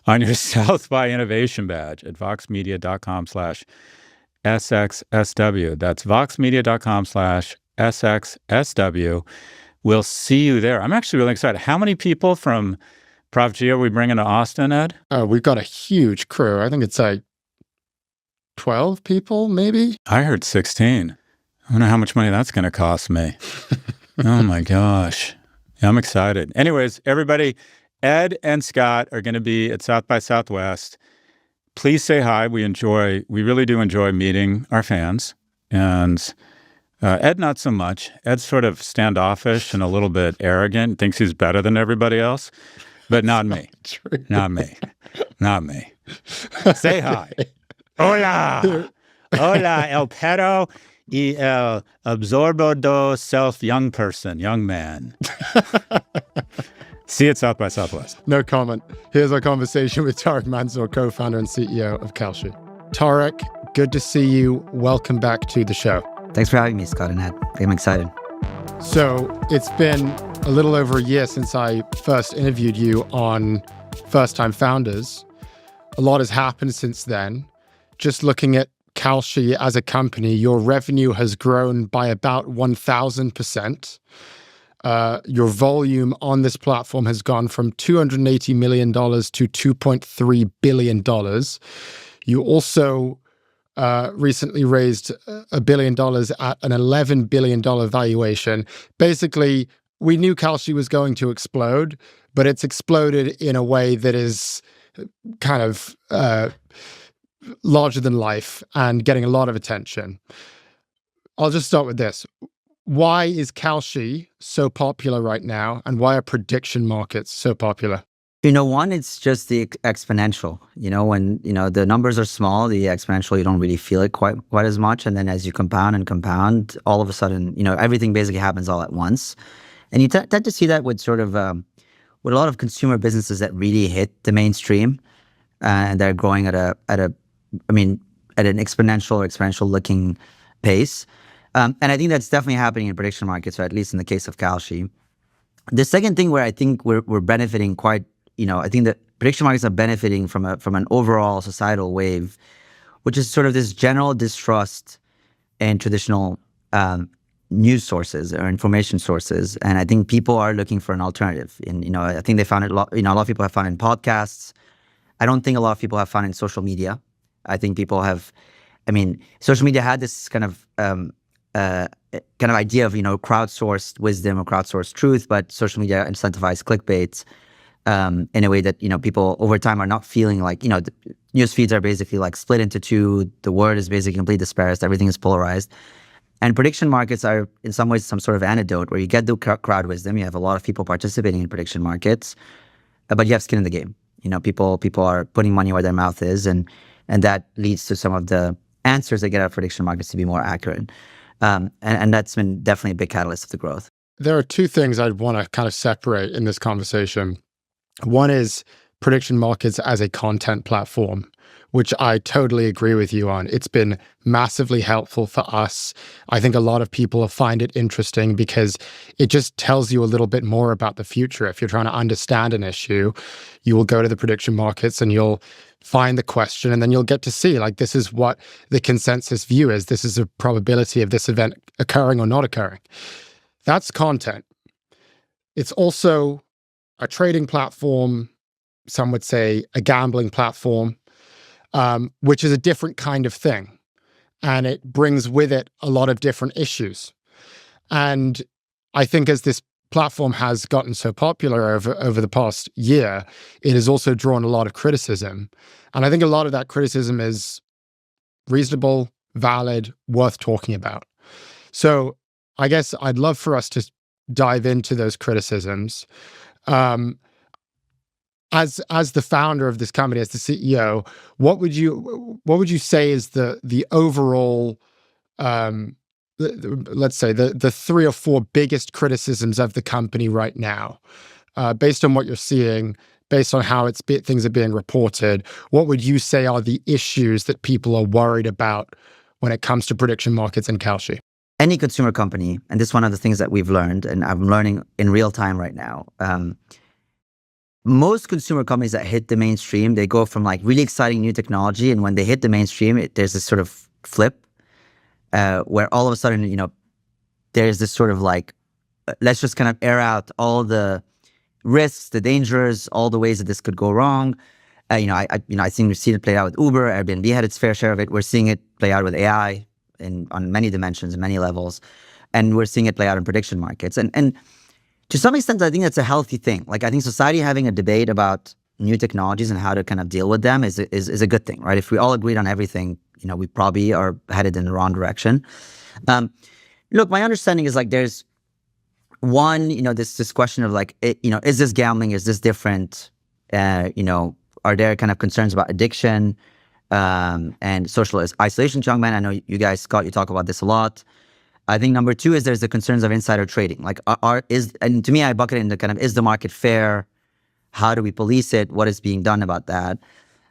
On your South by Innovation badge at voxmedia.com/SXSW. That's voxmedia.com/SXSW. We'll see you there. I'm actually really excited. How many people from Prof G are we bringing to Austin, Ed? We've got a huge crew. I think it's like 12 people, maybe? I heard 16. I wonder how much money that's going to cost me. Oh my gosh. Yeah, I'm excited. Anyways, everybody, Ed and Scott are going to be at South by Southwest. Please say hi. We really do enjoy meeting our fans. And Ed, not so much. Ed's sort of standoffish and a little bit arrogant, thinks he's better than everybody else, but not me. True. Not me. Not me. Say hi. Hola. Hola, el perro y el absorbo self young person, young man. See you at South by Southwest. No comment. Here's our conversation with Tarek Mansour, co-founder and CEO of Kalshi. Tarek, good to see you. Welcome back to the show. Thanks for having me, Scott and Ed. I'm excited. So it's been a little over a year since I first interviewed you on First Time Founders. A lot has happened since then. Just looking at Kalshi as a company, your revenue has grown by about 1,000%. Your volume on this platform has gone from $280 million to $2.3 billion. You also recently raised $1 billion at an $11 billion valuation. Basically, we knew Kalshi was going to explode, but it's exploded in a way that is kind of larger than life and getting a lot of attention. I'll just start with this. Why is Kalshi so popular right now, and why are prediction markets so popular? One, it's just the exponential. When, the numbers are small, the exponential, you don't really feel it quite as much. And then as you compound and compound, all of a sudden, everything basically happens all at once. And you tend to see that with sort of, with a lot of consumer businesses that really hit the mainstream, and they're growing at an exponential looking pace. And I think that's definitely happening in prediction markets, or at least in the case of Kalshi. The second thing where I think we're benefiting quite, I think that prediction markets are benefiting from an overall societal wave, which is sort of this general distrust in traditional news sources or information sources. And I think people are looking for an alternative. And, I think they found it, a lot of people have found it in podcasts. I don't think a lot of people have found it in social media. I think people have, social media had this kind of idea of, crowdsourced wisdom or crowdsourced truth, but social media incentivized clickbait in a way that, people over time are not feeling like, the news feeds are basically like split into two. The word is basically completely dispersed. Everything is polarized. And prediction markets are in some ways some sort of antidote where you get the crowd wisdom. You have a lot of people participating in prediction markets, but you have skin in the game. People are putting money where their mouth is, and that leads to some of the answers they get out of prediction markets to be more accurate. And that's been definitely a big catalyst of the growth. There are two things I'd want to kind of separate in this conversation. One is prediction markets as a content platform, which I totally agree with you on. It's been massively helpful for us. I think a lot of people find it interesting because it just tells you a little bit more about the future. If you're trying to understand an issue, you will go to the prediction markets and you'll find the question, and then you'll get to see, like, this is what the consensus view is. This is a probability of this event occurring or not occurring. That's content. It's also a trading platform, some would say a gambling platform, which is a different kind of thing. And it brings with it a lot of different issues. And I think as this platform has gotten so popular over the past year, it has also drawn a lot of criticism. And I think a lot of that criticism is reasonable, valid, worth talking about. So I guess I'd love for us to dive into those criticisms. As the founder of this company, as the CEO, what would you say is the overall, let's say the 3 or 4 biggest criticisms of the company right now, based on what you're seeing, based on how things are being reported? What would you say are the issues that people are worried about when it comes to prediction markets and Kalshi? Any consumer company, and this is one of the things that we've learned, and I'm learning in real time right now. Most consumer companies that hit the mainstream, they go from like really exciting new technology, and when they hit the mainstream, there's this sort of flip where all of a sudden, there's this sort of like, let's just kind of air out all the risks, the dangers, all the ways that this could go wrong. I think we've seen it play out with Uber. Airbnb had its fair share of it. We're seeing it play out with AI on many dimensions and many levels, and we're seeing it play out in prediction markets. And to some extent, I think that's a healthy thing. Like, I think society having a debate about new technologies and how to kind of deal with them is a good thing, right? If we all agreed on everything, we probably are headed in the wrong direction. Look, my understanding is like there's one, this question of like, is this gambling? Is this different? Are there kind of concerns about addiction and social isolation, young men? I know you guys, Scott, you talk about this a lot. I think number two is there's the concerns of insider trading. Like, and to me, I bucket it into kind of, is the market fair? How do we police it? What is being done about that?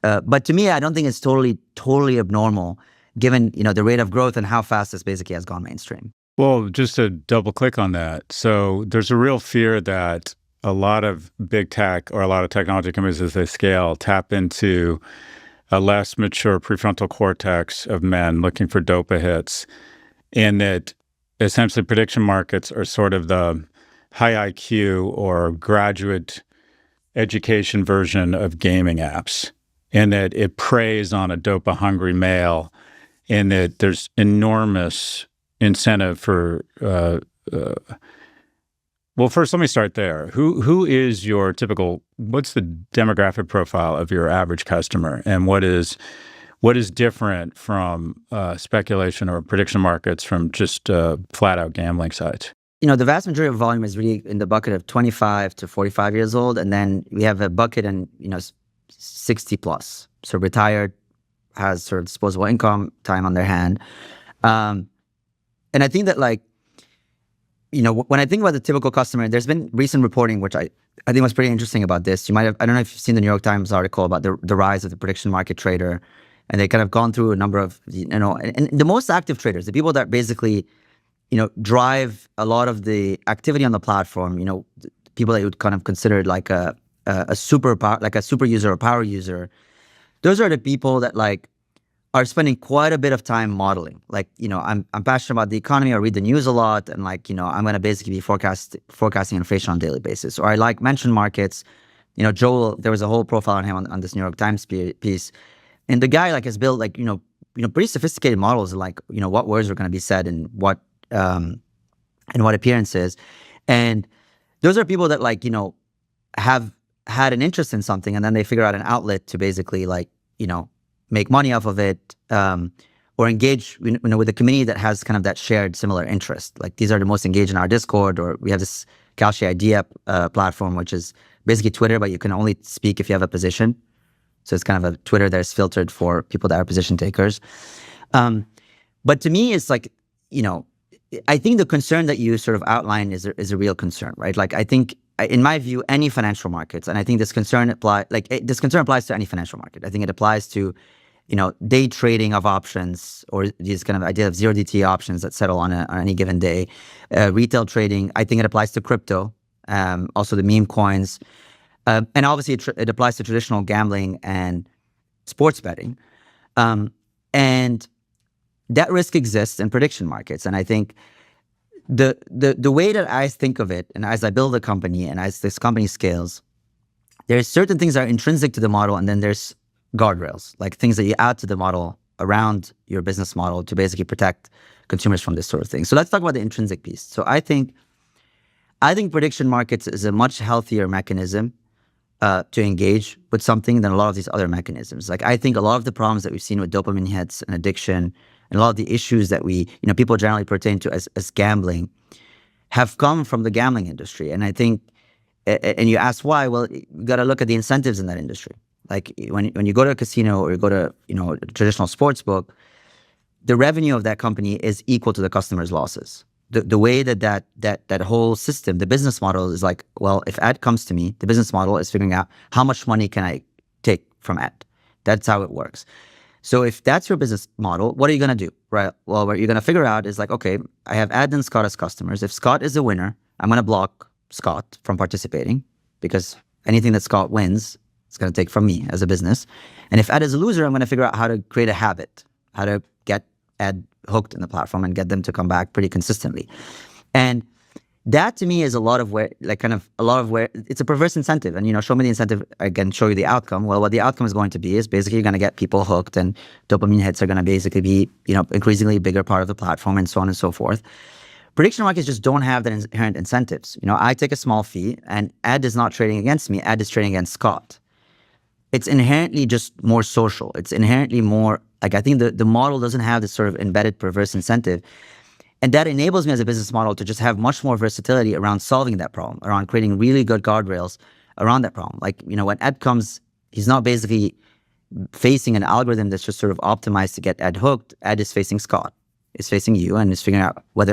But to me, I don't think it's totally abnormal, given the rate of growth and how fast this basically has gone mainstream. Well, just to double click on that. So there's a real fear that a lot of big tech or a lot of technology companies, as they scale, tap into a less mature prefrontal cortex of men looking for dopa hits, and that essentially prediction markets are sort of the high IQ or graduate education version of gaming apps, and that it preys on a dopa-hungry male, and that there's enormous incentive for well, first, let me start there. Who is your typical, what's the demographic profile of your average customer, and what is different from speculation or prediction markets from just flat-out gambling sites? The vast majority of volume is really in the bucket of 25 to 45 years old, and then we have a bucket in 60 plus, so retired, has sort of disposable income, time on their hand. And I think that, like, when I think about the typical customer, there's been recent reporting, which I think was pretty interesting about this. You might have, I don't know if you've seen the New York Times article about the rise of the prediction market trader, and they kind of gone through a number of, and the most active traders, the people that basically, drive a lot of the activity on the platform, people that you would kind of consider like a super user or power user. Those are the people that like are spending quite a bit of time modeling. Like, I'm passionate about the economy. I read the news a lot, and like, I'm going to basically be forecasting inflation on a daily basis. Or I like mention markets. Joel, there was a whole profile on him on this New York Times piece, and the guy like has built like pretty sophisticated models of like what words are going to be said and what appearances, and those are people that like have had an interest in something, and then they figure out an outlet to basically like make money off of it, or engage with a community that has kind of that shared similar interest. Like, these are the most engaged in our Discord, or we have this Kalshi Idea platform, which is basically Twitter, but you can only speak if you have a position. So it's kind of a Twitter that's filtered for people that are position takers. But to me, it's like, I think the concern that you sort of outlined is a real concern, right? Like, I think, in my view, any financial markets, and I think this concern applies to any financial market. I think it applies to, day trading of options, or these kind of idea of zero DTE options that settle on any given day. Retail trading, I think it applies to crypto, also the meme coins. And obviously it applies to traditional gambling and sports betting. And that risk exists in prediction markets. And I think the way that I think of it, and as I build a company and as this company scales, there's certain things that are intrinsic to the model, and then there's guardrails, like things that you add to the model around your business model to basically protect consumers from this sort of thing. So let's talk about the intrinsic piece. So I think prediction markets is a much healthier mechanism to engage with something than a lot of these other mechanisms. Like, I think a lot of the problems that we've seen with dopamine hits and addiction, and a lot of the issues that people generally pertain to as gambling, have come from the gambling industry. And I think, and you ask why, well, you got to look at the incentives in that industry. Like, when you go to a casino or you go to a traditional sports book, the revenue of that company is equal to the customer's losses. The way that whole system, the business model is like, well, if ad comes to me, the business model is figuring out how much money can I take from ad. That's how it works. So if that's your business model, what are you going to do? Right? Well, what you're going to figure out is like, okay, I have Ed and Scott as customers. If Scott is a winner, I'm going to block Scott from participating, because anything that Scott wins, it's going to take from me as a business. And if Ed is a loser, I'm going to figure out how to create a habit, how to get Ed hooked in the platform and get them to come back pretty consistently. And that to me is a lot of where it's a perverse incentive. And show me the incentive, I can show you the outcome. Well, what the outcome is going to be is basically you're going to get people hooked, and dopamine hits are going to basically be increasingly a bigger part of the platform, and so on and so forth. Prediction markets just don't have that inherent incentives. I take a small fee, and Ed is not trading against me. Ed is trading against Scott. It's inherently just more social. It's inherently more, like, I think the model doesn't have this sort of embedded perverse incentive. And that enables me as a business model to just have much more versatility around solving that problem, around creating really good guardrails around that problem. Like, when Ed comes, he's not basically facing an algorithm that's just sort of optimized to get Ed hooked. Ed is facing Scott, is facing you, and is figuring out whether